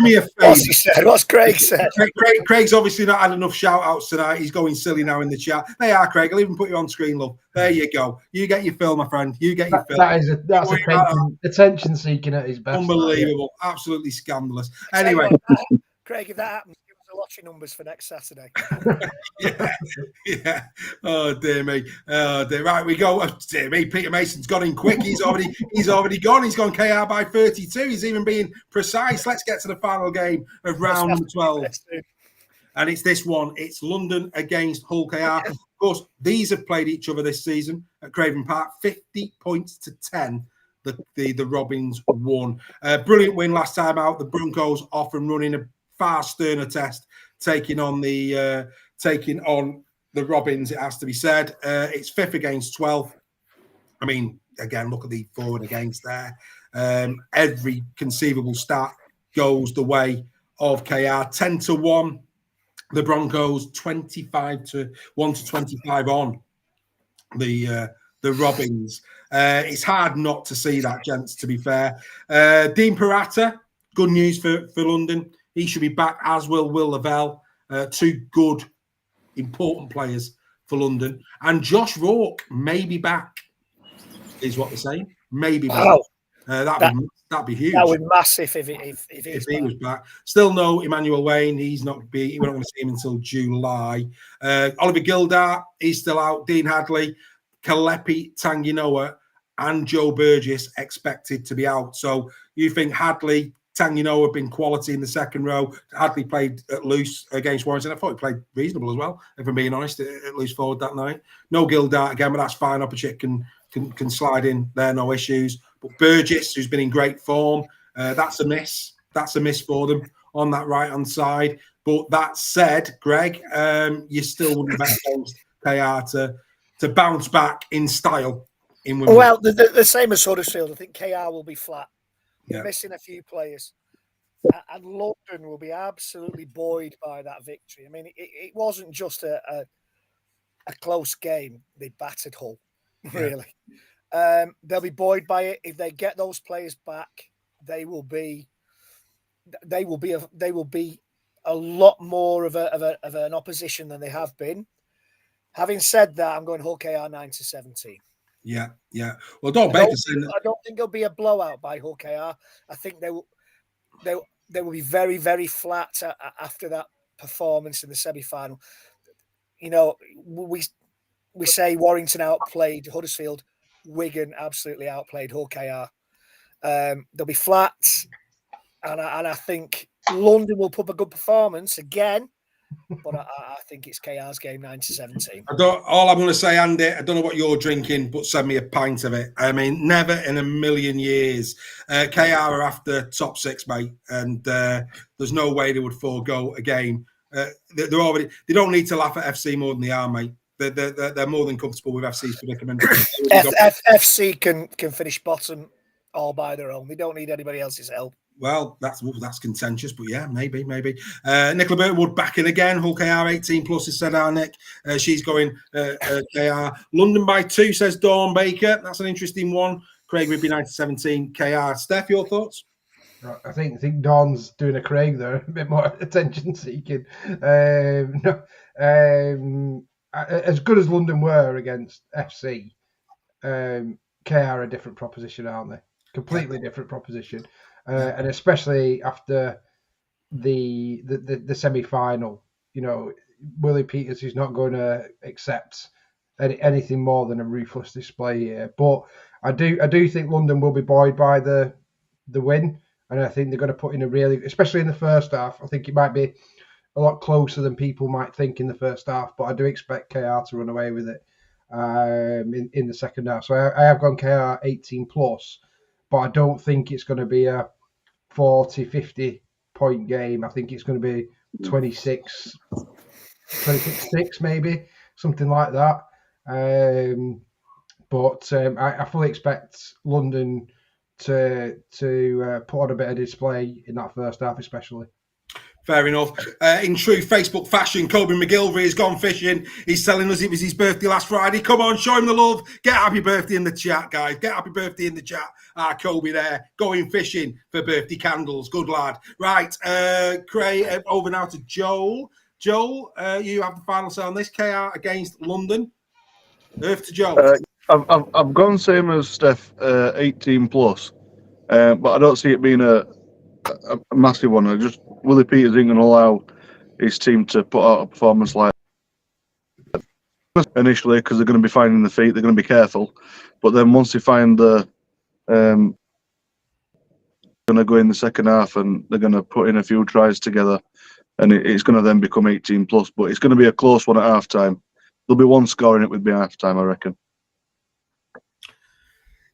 me a favour. What's Craig said? Craig's obviously not had enough shout-outs tonight. He's going silly now in the chat. They are, Craig. I'll even put you on screen, love. There you go. You get your fill, my friend. You get your fill. That's attention-seeking at his best. Unbelievable. Absolutely scandalous. Anyway. Craig, if that happens, give us the lottery numbers for next Saturday. Yeah. Oh, dear me. Oh, dear. Right, we go. Oh, dear me. Peter Mason's got in quick. He's already gone. He's gone KR by 32. He's even being precise. Let's get to the final game of round 12. And it's this one. It's London against Hull KR. Of course, these have played each other this season at Craven Park. 50 points to 10. The Robins won. Brilliant win last time out. The Broncos off and running a far sterner test, taking on the Robins, it has to be said. It's 5th against 12th. I mean, again, look at the forward against there. Every conceivable stat goes the way of KR. 10-1. The Broncos 25-1 to 25 on the Robins. It's hard not to see that, gents, to be fair. Dean Purata good news for London. He should be back, as will Lavelle. Two good, important players for London. And Josh Rourke may be back, is what they're saying. Maybe back. Wow. That'd be huge. That would be massive if he was back. Still no Emmanuel Wayne. We're not going to see him until July. Oliver Gildart, he's still out. Dean Hadley, Kalepi Tanginoa, and Joe Burgess expected to be out. So you think Hadley, Tanginoa have been quality in the second row. Hadley played at loose against Warrington. I thought he played reasonable as well, if I'm being honest, at loose forward that night. No Gildart again, but that's fine. Opposite can slide in there, no issues. But Burgess, who's been in great form, that's a miss. That's a miss for them on that right-hand side. But that said, Greg, you still wouldn't bet against KR to bounce back in style in Wimbledon. Well, the same as Huddersfield. I think KR will be flat. They're missing a few players. And London will be absolutely buoyed by that victory. I mean, it wasn't just a close game. They battered Hull, really. They'll be buoyed by it. If they get those players back, they will be a lot more of an opposition than they have been. Having said that, I'm going Hull KR 9-17. Yeah. Well, Don Baker saying that. I don't think it'll be a blowout by Hull KR. I think they will be very, very flat after that performance in the semi-final. You know, we say Warrington outplayed Huddersfield. Wigan absolutely outplayed Hull KR. They'll be flat, and I think London will put a good performance again. But I think it's KR's game 9-17. All I'm going to say, Andy, I don't know what you're drinking, but send me a pint of it. I mean, never in a million years. KR are after top six, mate, and there's no way they would forego a game. They don't need to laugh at FC more than they are, mate. They're more than comfortable with FC's predicament. FC can finish bottom all by their own. They don't need anybody else's help. Well, that's contentious, but yeah, maybe. Nicola Burtonwood back in again. Hull KR 18 plus has said our Nick. She's going KR. London by 2, says Dawn Baker. That's an interesting one. Craig Rugby 9-17 KR. Steph, your thoughts? I think Dawn's doing a Craig there, a bit more attention seeking. As good as London were against FC, KR are a different proposition, aren't they? Completely different proposition. And especially after the semi-final, you know, Willie Peters is not going to accept anything more than a ruthless display here. But I do think London will be buoyed by the win, and I think they're going to put in a really, especially in the first half. I think it might be a lot closer than people might think in the first half, but I do expect KR to run away with it in the second half. So I have gone KR 18 plus, but I don't think it's going to be a 40-50 point game. I think it's going to be 26-6 maybe, something like that. But I fully expect London to put on a bit of display in that first half, especially. Fair enough. In true Facebook fashion, Kobe McGilvery has gone fishing. He's telling us it was his birthday last Friday. Come on, show him the love. Get happy birthday in the chat, guys. Get happy birthday in the chat. Kobe there, going fishing for birthday candles. Good lad. Right, Craig, over now to Joel. Joel, you have the final say on this. KR against London. Earth to Joel. I've gone same as Steph, 18 plus, but I don't see it being a massive one. Willie Peters isn't going to allow his team to put out a performance like initially, because they're going to be finding the feet. They're going to be careful, but then once they find the, going to go in the second half and they're going to put in a few tries together, and it's going to then become 18 plus. But it's going to be a close one at half time. There'll be one score in it with me half time, I reckon.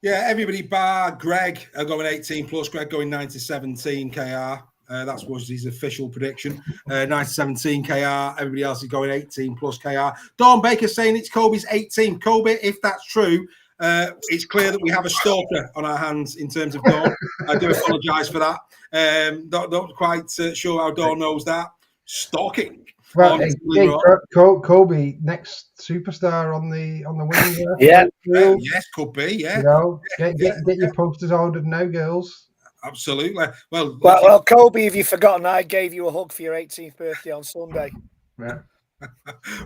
Yeah, everybody bar Greg are going 18 plus. Greg going 9-17 KR. That was his official prediction. 9-17 KR. Everybody else is going 18 plus KR. Dawn Baker saying it's Kobe's 18. Kobe, if that's true, it's clear that we have a stalker on our hands in terms of Dawn. I do apologise for that. Not quite sure how Dawn knows that. Stalking. Well, Kobe, next superstar on the wing. Yeah. Yes, could be. Yeah. You know, get your posters ordered now, girls. Absolutely. Well, Colby, if you've forgotten, I gave you a hug for your 18th birthday on Sunday. Yeah.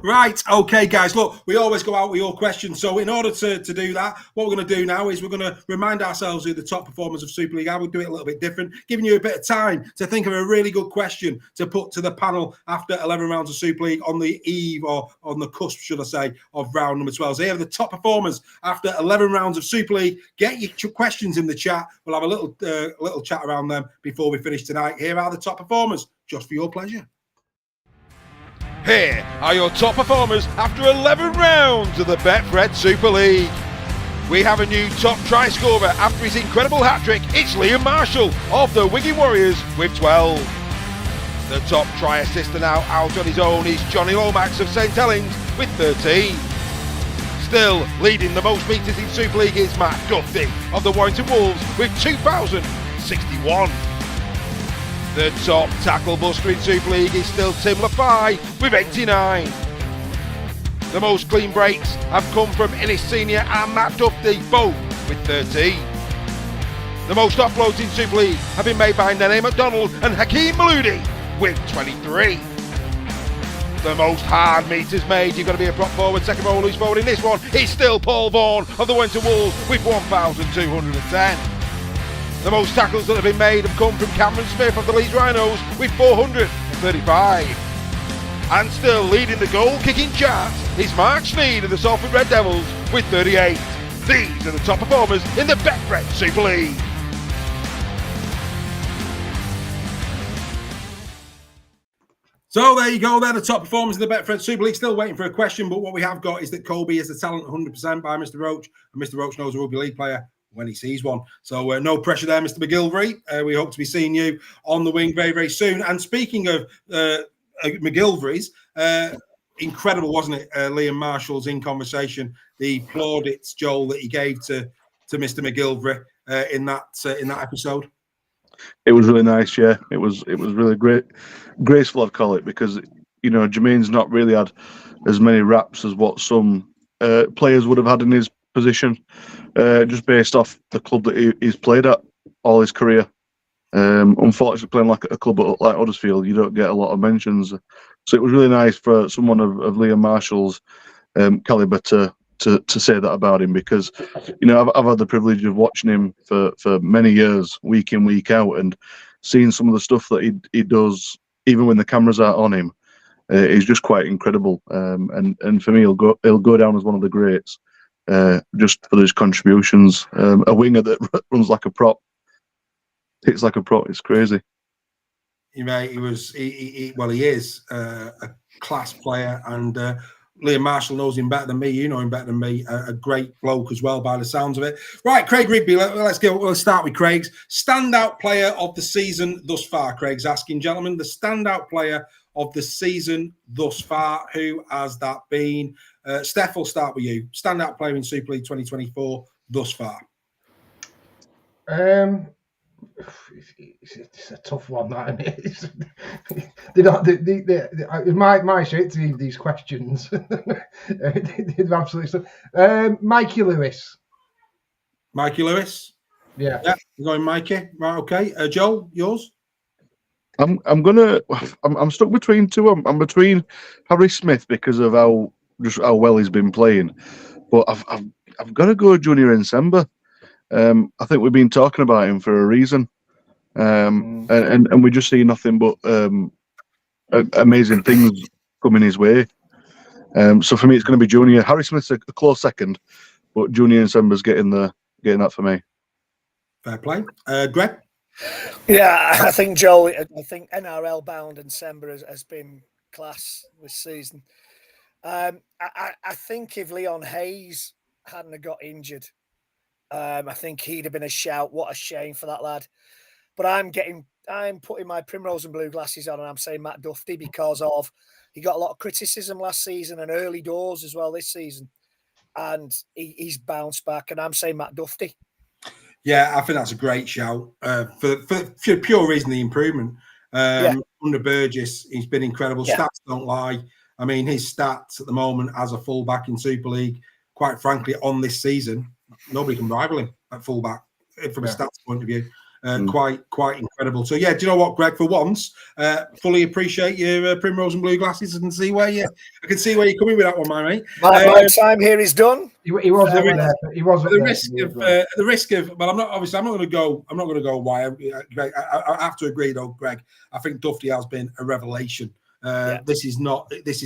Right, okay, guys. Look, we always go out with your questions. So, in order to do that, what we're going to do now is we're going to remind ourselves who the top performers of Super League are. We'll do it a little bit different, giving you a bit of time to think of a really good question to put to the panel after 11 rounds of Super League on the eve or on the cusp, should I say, of round number 12. So, here are the top performers after 11 rounds of Super League. Get your questions in the chat. We'll have a little chat around them before we finish tonight. Here are the top performers, just for your pleasure. Here are your top performers after 11 rounds of the Betfred Super League. We have a new top try scorer after his incredible hat-trick. It's Liam Marshall of the Wigan Warriors with 12. The top try assister now out on his own is Johnny Lomax of St Helens with 13. Still leading the most metres in Super League is Matt Duffy of the Warrington Wolves with 2,061. The top tackle buster in Super League is still Tim Lafay with 89. The most clean breaks have come from Ennis Senior and Matt Duffy, both with 13. The most offloads in Super League have been made by Nene McDonald and Hakeem Maloudi with 23. The most hard meters made, you've got to be a prop forward, second row, loose forward in this one, is still Paul Vaughan of the Warrington Wolves with 1,210. The most tackles that have been made have come from Cameron Smith of the Leeds Rhinos with 435. And still leading the goal-kicking charts is Mark Sneed of the Salford Red Devils with 38. These are the top performers in the Betfred Super League. So there you go. They're the top performers in the Betfred Super League. Still waiting for a question, but what we have got is that Colby is the talent 100% by Mr. Roach, and Mr. Roach knows a rugby league player when he sees one. So no pressure there, Mr. McGilvery. We hope to be seeing you on the wing very, very soon. And speaking of McGilvery's, incredible, wasn't it? Liam Marshall's in conversation, the plaudits, Joel, that he gave to Mr. McGilvery in that episode. It was really nice, yeah. It was really graceful, I'd call it, because Jermaine's not really had as many raps as what some players would have had in his position, just based off the club that he's played at all his career. Unfortunately, playing like a club like Huddersfield, you don't get a lot of mentions. So it was really nice for someone of Liam Marshall's calibre to say that about him, because I've had the privilege of watching him for many years, week in, week out, and seeing some of the stuff that he does, even when the cameras aren't on him, is just quite incredible. And for me, he'll go down as one of the greats, just for his contributions. A winger that runs like a prop, hits like a prop. It's crazy. He is a class player, and Liam Marshall knows him better than me. You know him better than me. A great bloke as well, by the sounds of it. Right, Craig Rigby. Let's start with Craig's standout player of the season thus far. Craig's asking, gentlemen, the standout player of the season thus far. Who has that been? Steph, we'll start with you. Standout player in Super League 2024 thus far. It's a tough one, that, isn't it? It's my shit to read these questions. They're absolutely stuff. Mikey Lewis. Mikey Lewis? Yeah. You're going Mikey. Right, okay. Joel, yours? I'm stuck between two. I'm between Harry Smith because of how well he's been playing, but I've got to go Junior Nsemba. I think we've been talking about him for a reason, and we just see nothing but amazing things coming his way. So for me, it's going to be Junior. Harry Smith's a close second, but Junior Nsemba's getting that for me. Fair play, Greg. Yeah, I think Joel. I think NRL bound and Nsemba has been class this season. I think if Leon Hayes hadn't got injured, I think he'd have been a shout. What a shame for that lad. But I'm putting my Primrose and Blue glasses on, and I'm saying Matt Duffy because he got a lot of criticism last season and early doors as well this season, and he's bounced back. And I'm saying Matt Duffy. Yeah, I think that's a great shout for pure reason the improvement. Under Burgess, he's been incredible. Yeah. Stats don't lie. I mean, his stats at the moment as a fullback in Super League, quite frankly, on this season, nobody can rival him at fullback from a stats point of view. Quite incredible. So yeah, do you know what, Greg? For once, fully appreciate your primrose and blue glasses. I can see where you're coming with that one, my mate. My time here is done. He was up there. He was up there. The risk of, but I'm not going to go why. Greg, I have to agree though, Greg. I think Duffy has been a revelation. This is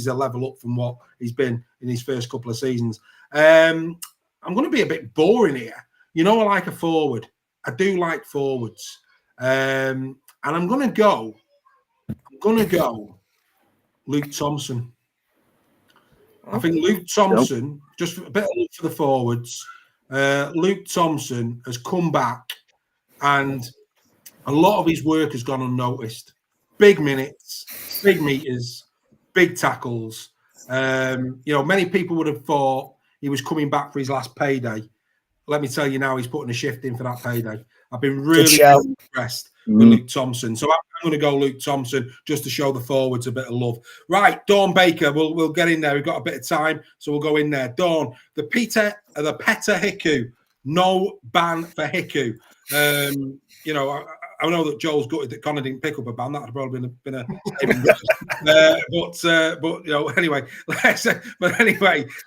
a level up from what he's been in his first couple of seasons. I'm going to be a bit boring here. You know, I like a forward. I do like forwards, and I'm going to go Luke Thompson. I think Luke Thompson, just a bit of look for the forwards. Luke Thompson has come back, and a lot of his work has gone unnoticed. Big minutes, big meters, big tackles. Many people would have thought he was coming back for his last payday. Let me tell you now, he's putting a shift in for that payday. I've been really impressed with Luke Thompson. So I'm going to go Luke Thompson just to show the forwards a bit of love. Right, Dawn Baker, we'll get in there. We've got a bit of time, so we'll go in there. Dawn, the Peta Hiku, no ban for Hiku. I know that Joel's gutted that Connor didn't pick up a ban. That would have probably been a anyway.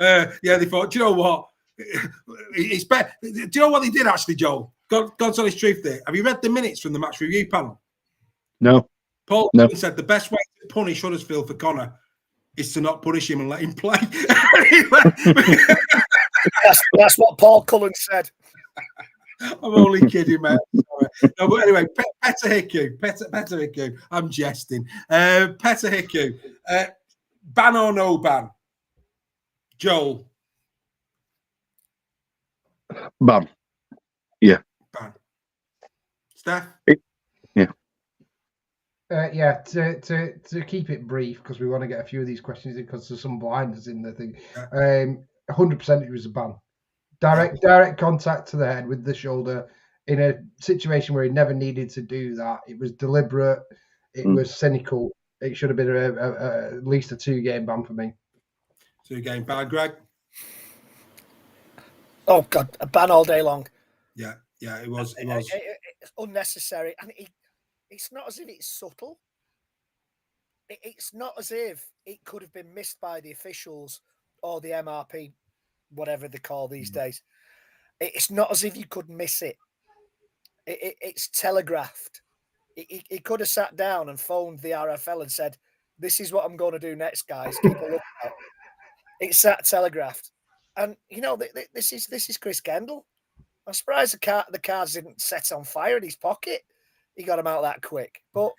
They thought, do you know what? It's better. Do you know what they did actually, Joel? God's honest truth there. Have you read the minutes from the match review panel? No. Paul said the best way to punish Huddersfield for Connor is to not punish him and let him play. That's what Paul Cullen said. I'm only kidding, man. No, but anyway, Peta Hiku. I'm jesting. Peta Hiku. Ban or no ban? Joel. Ban. Yeah. Ban. Steph? To keep it brief, because we want to get a few of these questions in, because there's some blinders in the thing. 100% it was a ban. Direct contact to the head with the shoulder in a situation where he never needed to do that. It was deliberate. It was cynical. It should have been at least a 2-game ban for me. 2-game ban, Greg? Oh, God, a ban all day long. Yeah, it was. It's unnecessary. And it's not as if it's subtle. It's not as if it could have been missed by the officials or the MRP, whatever they call these days. It's not as if you could miss it. It's telegraphed. He could have sat down and phoned the RFL and said, "This is what I'm going to do next, guys. Keep a lookout." It's that telegraphed. And, this is Chris Kendall. I'm surprised the cards didn't set on fire in his pocket. He got them out that quick. But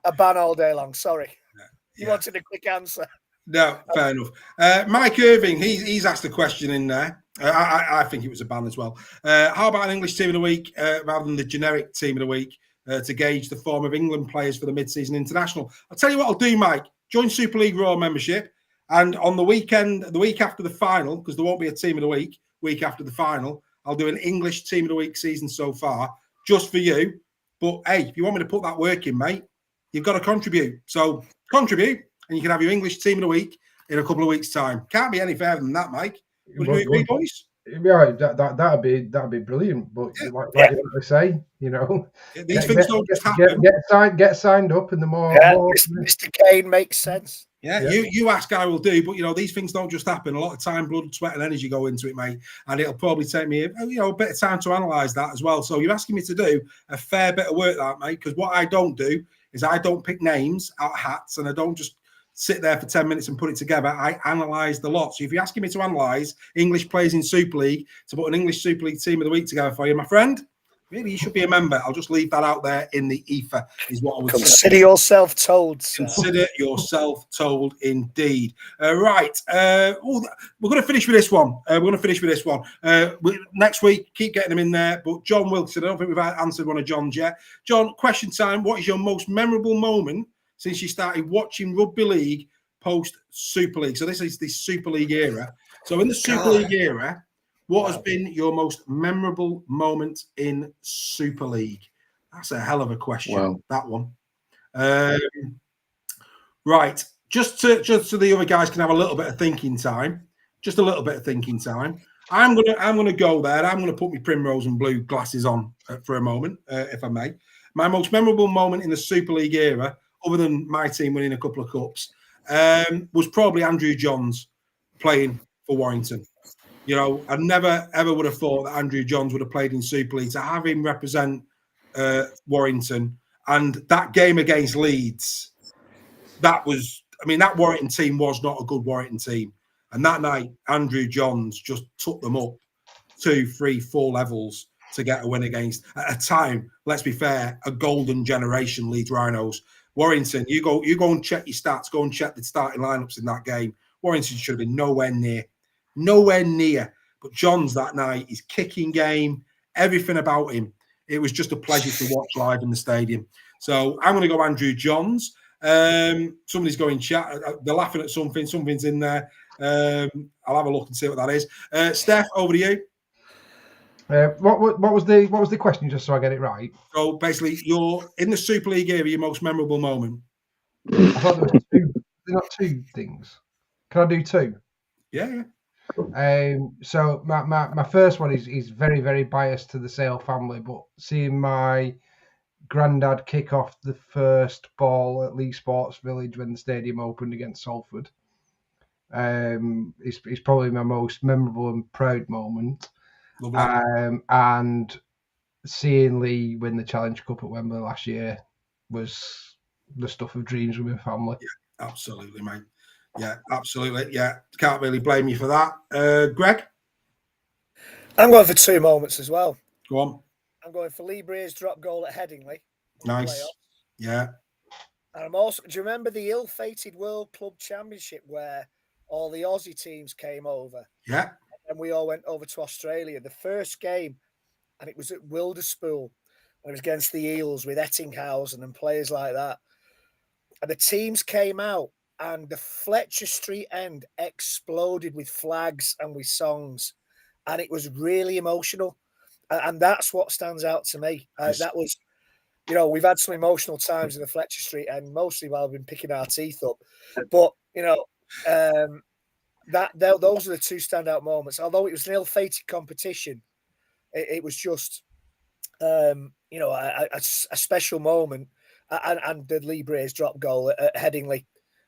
a ban all day long. Sorry. You wanted a quick answer. No, fair enough. Mike Irving, he's asked a question in there. I think it was a ban as well. How about an English team of the week rather than the generic team of the week to gauge the form of England players for the mid-season international? I'll tell you what I'll do, Mike. Join Super League Raw membership. And on the weekend, the week after the final, because there won't be a team of the week after the final, I'll do an English team of the week season so far, just for you. But, hey, if you want me to put that work in, mate, you've got to contribute. So contribute, and you can have your English team of the week in a couple of weeks' time. Can't be any further than that, Mike. Would you agree, boys? Yeah, that'd be brilliant. But like I say, these things don't just happen. Get signed up, and the more Mr. Kane makes sense. Yeah, you ask, I will do. But these things don't just happen. A lot of time, blood, sweat, and energy go into it, mate. And it'll probably take me, a bit of time to analyse that as well. So you're asking me to do a fair bit of work, that, mate. Because what I don't do is I don't pick names out of hats, and I don't just sit there for 10 minutes and put it together. I analyse the lot. So if you're asking me to analyse English players in Super League, to put an English Super League team of the week together for you, my friend, really, you should be a member. I'll just leave that out there in the ether, is what I would say. Consider yourself told, sir. Consider yourself told, indeed. Right. We're going to finish with this one. Next week, keep getting them in there. But John Wilson, I don't think we've answered one of John's yet. John, question time. What is your most memorable moment since you started watching Rugby League post Super League? So this is the Super League era. So in the Super League era, what has been your most memorable moment in Super League? That's a hell of a question, that one. Right. Just so the other guys can have a little bit of thinking time. Just a little bit of thinking time. I'm gonna go there. I'm gonna put my primrose and blue glasses on for a moment, if I may. My most memorable moment in the Super League era, other than my team winning a couple of cups, was probably Andrew Johns playing for Warrington. You know, I never ever would have thought that Andrew Johns would have played in Super League. To have him represent Warrington and that game against Leeds, that Warrington team was not a good Warrington team. And that night, Andrew Johns just took them up 2, 3, 4 levels to get a win against, at a time, let's be fair, a golden generation Leeds Rhinos. Warrington, you go and check your stats, go and check the starting lineups in that game. Warrington should have been nowhere near. But Johns that night, his kicking game, everything about him, it was just a pleasure to watch live in the stadium. So I'm going to go Andrew Johns. Somebody's going chat. They're laughing at something. Something's in there. I'll have a look and see what that is. Steph, over to you. What was the question, just so I get it right? So basically, you're in the Super League era, your most memorable moment. I thought there was two. There's not two things. Can I do two? Yeah. So my first one is very, very biased to the Sale family, but seeing my granddad kick off the first ball at Leigh Sports Village when the stadium opened against Salford is probably my most memorable and proud moment. And seeing Leigh win the Challenge Cup at Wembley last year was the stuff of dreams with my family. Yeah, absolutely, mate. Yeah, absolutely. Yeah, can't really blame you for that. Greg? I'm going for two moments as well. Go on. I'm going for Lee Breer's drop goal at Headingley. Nice. Yeah. And I'm also, do you remember the ill-fated World Club Championship where all the Aussie teams came over? Yeah. And we all went over to Australia. The first game, and it was at Wilderspool, and it was against the Eels with Ettinghausen and players like that. And the teams came out, and the Fletcher Street end exploded with flags and with songs, and it was really emotional. And that's what stands out to me. That was, you know, we've had some emotional times in the Fletcher Street end, mostly while we've been picking our teeth up. But, you know, those are the two standout moments. Although it was an ill-fated competition, it was just, you know, a special moment. And the Lee Breer's drop goal at Headingley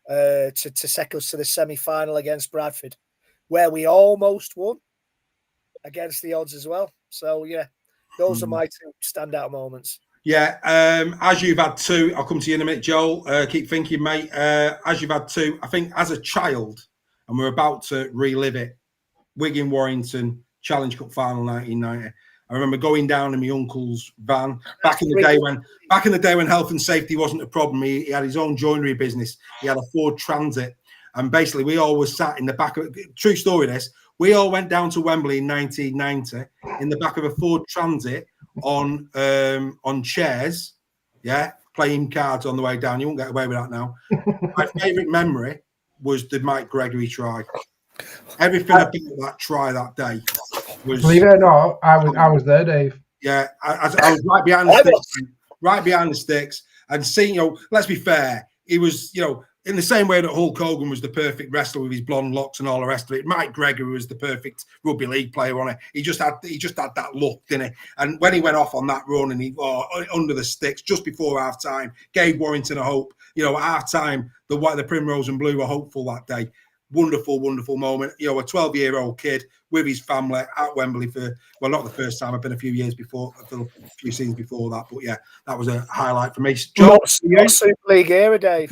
to take us to the semi-final against Bradford, where we almost won against the odds as well. So, yeah, those are my two standout moments. Yeah, as you've had two, I'll come to you in a minute, Joel. Keep thinking, mate. As you've had two, I think as a child, and we're about to relive it, Wigan Warrington Challenge Cup final 1990. I remember going down in my uncle's van back in the day when health and safety wasn't a problem. He had his own joinery business. He had a Ford Transit, and basically we always sat in the back of it. True story, this. We all went down to Wembley in 1990 in the back of a Ford Transit on chairs, yeah, playing cards on the way down. You won't get away with that now. My favourite memory was the Mike Gregory try. Everything about that try that day was. Believe it or not, I was there, Dave. Yeah, I was right behind the sticks, and seeing, you know, let's be fair, he was, you know, in the same way that Hulk Hogan was the perfect wrestler with his blonde locks and all the rest of it, Mike Gregory was the perfect rugby league player on it. He just had that look, didn't he? And when he went off on that run and he under the sticks just before half time, gave Warrington a hope. You know, at half time, the Primrose and Blue were hopeful that day. Wonderful, wonderful moment. You know, a 12-year-old kid with his family at Wembley for, well, not the first time. I've been a few years before, a few seasons before that. But yeah, that was a highlight for me. Joel, not Super League era, Dave.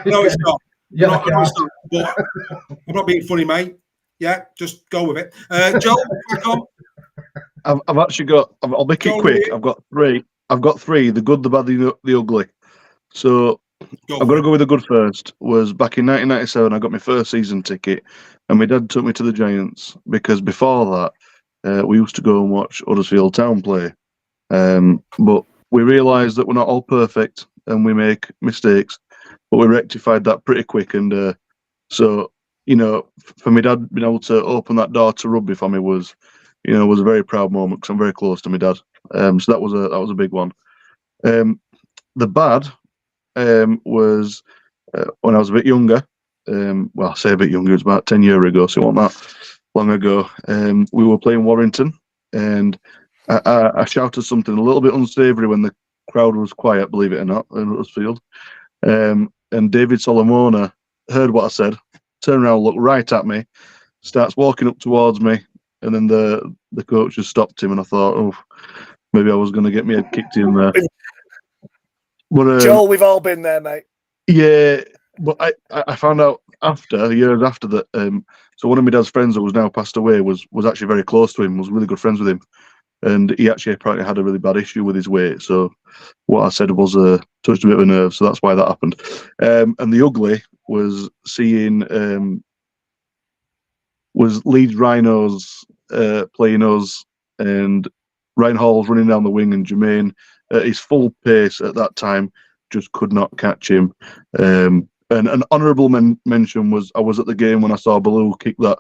No, it's not. But I'm not being funny, mate. Yeah, just go with it. Joel, back on. I've actually got. I'll make it quick. I've got three: the good, the bad, the ugly. So I'm going to go with the good first. Was back in 1997, I got my first season ticket, and my dad took me to the Giants because before that, we used to go and watch Huddersfield Town play. But we realised that we're not all perfect and we make mistakes, but we rectified that pretty quick. And so, you know, for my dad being able to open that door to rugby for me was a very proud moment because I'm very close to my dad. So that was a big one. The bad was when I was a bit younger. Well, I say a bit younger, it was about 10 years ago, so you want that. long ago. We were playing Warrington, and I shouted something a little bit unsavoury when the crowd was quiet, believe it or not, in Huddersfield. And David Solomona heard what I said, turned around, looked right at me, starts walking up towards me, and then the coach just stopped him, and I thought, oh, maybe I was going to get my head kicked in there. But Joel, we've all been there, mate. yeah, but I found out years after that. So one of my dad's friends that was now passed away was actually very close to him, was really good friends with him, and he actually apparently had a really bad issue with his weight. So what I said was touched a bit of a nerve, so that's why that happened. And the ugly was seeing was Leeds Rhinos playing us, and Ryan Hall's running down the wing, and Jermaine at his full pace at that time just could not catch him. And an honourable mention was I was at the game when I saw Baloo kick that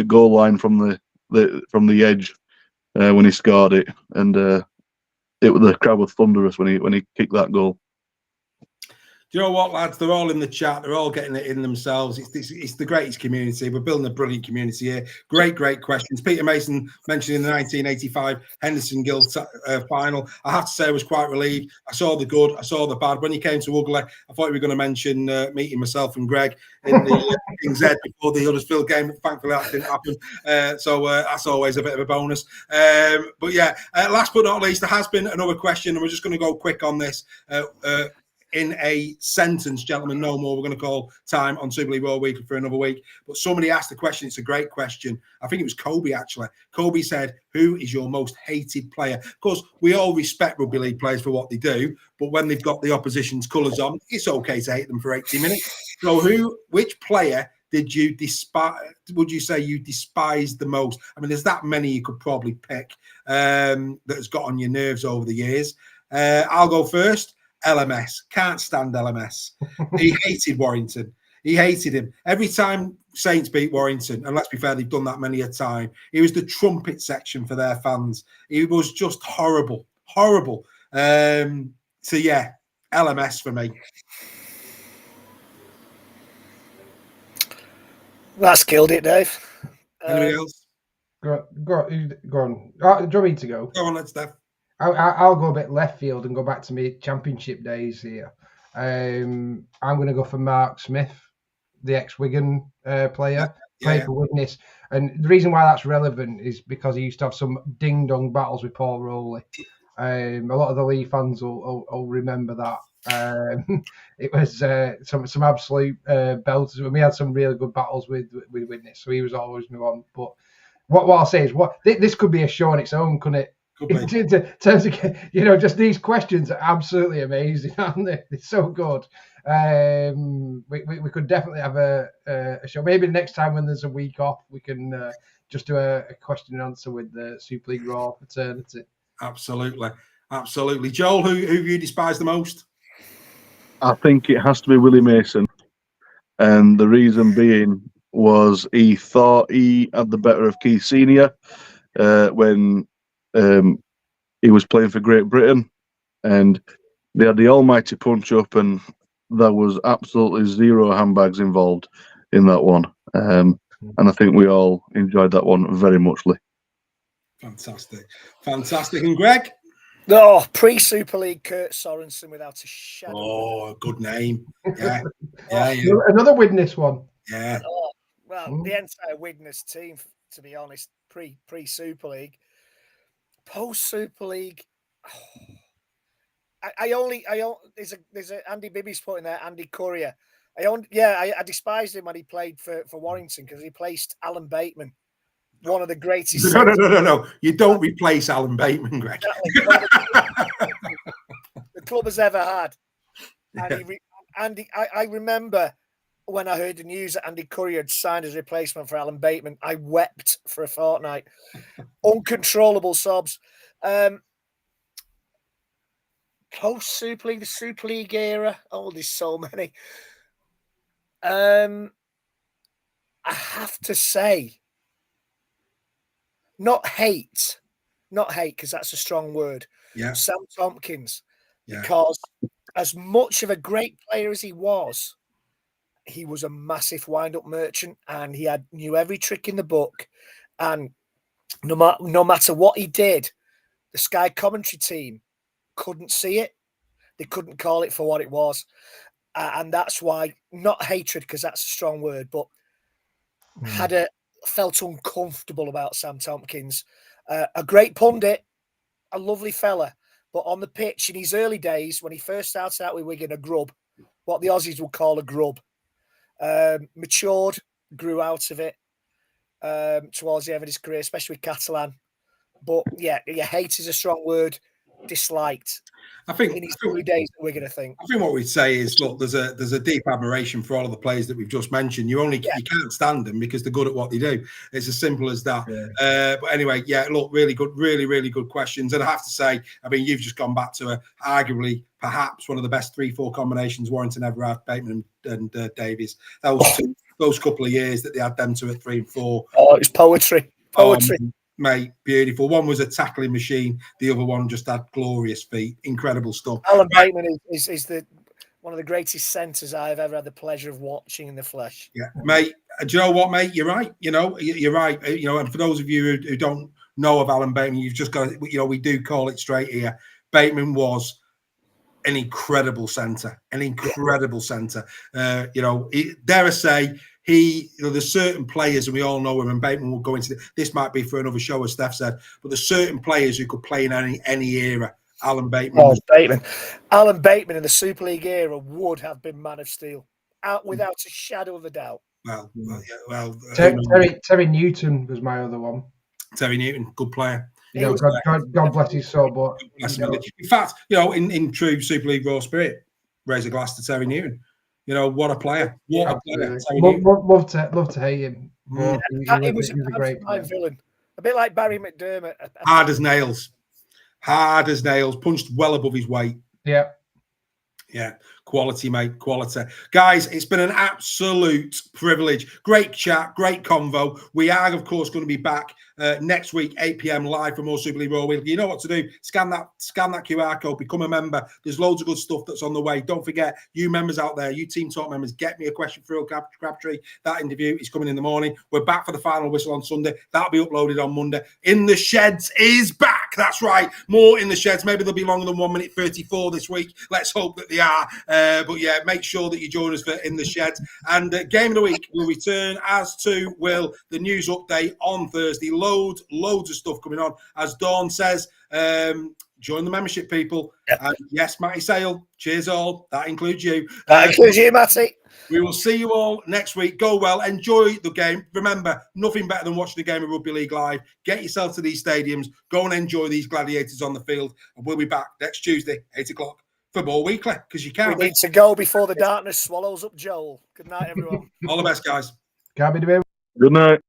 goal line from the edge when he scored it, and the crowd was thunderous when he kicked that goal. Do you know what, lads? They're all in the chat. They're all getting it in themselves. It's the greatest community. We're building a brilliant community here. Great questions. Peter Mason mentioning the 1985 Henderson Guild final. I have to say I was quite relieved. I saw the good. I saw the bad. When you came to Ugly, I thought we were going to mention meeting myself and Greg in the King's Head before the Huddersfield game. Thankfully, that didn't happen. So that's always a bit of a bonus. But yeah, last but not least, there has been another question, and we're just going to go quick on this. In a sentence, gentlemen, no more. We're going to call time on Super League World Weekly for another week. But somebody asked the question. It's a great question. I think it was Kobe, actually. Kobe said, who is your most hated player? Of course, we all respect rugby league players for what they do, but when they've got the opposition's colours on, it's okay to hate them for 80 minutes. So which player did you despise? Would you say you despised the most? I mean, there's that many you could probably pick that has got on your nerves over the years. I'll go first. LMS. Can't stand LMS. He hated Warrington. He hated him. Every time Saints beat Warrington, and let's be fair, they've done that many a time, he was the trumpet section for their fans. He was just horrible. So yeah, LMS for me. That's killed it, Dave. Anybody else? Go on. Oh, do you want me to go? Go on, let's Steph. I'll go a bit left field and go back to my championship days here. I'm going to go for Mark Smith, the ex-Wigan player, played for Widnes. And the reason why that's relevant is because he used to have some ding-dong battles with Paul Rowley. A lot of the Leigh fans will remember that. It was some absolute belters. We had some really good battles with Widnes, so he was always my one. But what I'll say is, this could be a show on its own, couldn't it? In terms of, just these questions are absolutely amazing, aren't they? They're so good. We could definitely have a show. Maybe next time when there's a week off, we can just do a question and answer with the Super League Raw fraternity. Absolutely. Joel, who you despise the most? I think it has to be Willie Mason. And the reason being was he thought he had the better of Keith Senior when he was playing for Great Britain, and they had the almighty punch up, and there was absolutely zero handbags involved in that one. And I think we all enjoyed that one very muchly. Fantastic. And Greg? Oh, pre-Super League, Kurt Sorensen, without a shadow. Oh, good name. Yeah. Another Widnes one. Yeah. Oh, well, the entire Widnes team, to be honest, pre-Super League. Post-Super League, there's a Andy Bibby's put in there, Andy Courier. I despised him when he played for Warrington because he placed Alan Bateman, one of the greatest. No. You don't replace Alan Bateman, Greg. The club has ever had. And I remember when I heard the news that Andy Courier had signed as replacement for Alan Bateman, I wept for a fortnight. Uncontrollable sobs. Post-Super League, the Super League era. Oh, there's so many. I have to say, not hate, because that's a strong word. Yeah. Sam Tompkins, because as much of a great player as he was, he was a massive wind-up merchant, and he knew every trick in the book. And no matter what he did, the Sky commentary team couldn't see it. They couldn't call it for what it was. And that's why, not hatred, because that's a strong word, but felt uncomfortable about Sam Tompkins. A great pundit, a lovely fella, but on the pitch in his early days, when he first started out with Wigan, a grub, what the Aussies would call a grub. Matured, grew out of it towards the end of his career, especially with Catalan. But yeah, hate is a strong word. Disliked. I think in his early days at Wigan, I think what we'd say is, look, there's a deep admiration for all of the players that we've just mentioned. You can't stand them because they're good at what they do. It's as simple as that. Yeah. But anyway, look, really good, really good questions. And I have to say, I mean, you've just gone back to arguably perhaps one of the best 3-4 combinations Warrington ever had, Bateman and Davies. Those couple of years that they had them two at 3 and 4. Oh, it was poetry. Mate, beautiful. One was a tackling machine. The other one just had glorious feet. Incredible stuff. Alan Bateman is one of the greatest centres I've ever had the pleasure of watching in the flesh. Yeah, mate. Do you know what, mate? You're right. You're right. And for those of you who don't know of Alan Bateman, you've just got to, we do call it straight here. Bateman was an incredible centre. Dare I say, there's certain players, and we all know him, and Bateman will go into this might be for another show, as Steph said, but there's certain players who could play in any era. Alan Bateman. Alan Bateman in the Super League era would have been man of steel, without a shadow of a doubt. Terry Newton was my other one. Terry Newton, good player. God bless his soul, but in fact, in true Super League raw spirit, raise a glass to Terry Newton. What a player! Love to hate him. He was a great villain, a bit like Barry McDermott. Hard as nails, punched well above his weight. Yeah, quality, mate, quality. Guys, it's been an absolute privilege. Great chat, great convo. We are, of course, going to be back next week, 8 p.m. live for more Super League Raw Weekly. You know what to do. Scan that QR code, become a member. There's loads of good stuff that's on the way. Don't forget, you members out there, you Team Talk members, get me a question for Earl Crabtree. That interview is coming in the morning. We're back for the final whistle on Sunday. That'll be uploaded on Monday. In the Sheds is back. That's right. More In the Sheds. Maybe they'll be longer than 1 minute 34 this week. Let's hope that they are. But yeah, make sure that you join us for In the Sheds. And Game of the Week will return, as to will the news update on Thursday. Loads of stuff coming on. As Dawn says, join the membership, people. And yes, Matty Sale, cheers all. That includes you. That includes you, Matty. We will see you all next week. Go well. Enjoy the game. Remember, nothing better than watching a game of Rugby League live. Get yourself to these stadiums. Go and enjoy these gladiators on the field. And we'll be back next Tuesday, 8 o'clock, for more weekly, because you can't. We need to go before the darkness swallows up Joel. Good night, everyone. All the best, guys. Can't be the way. Good night.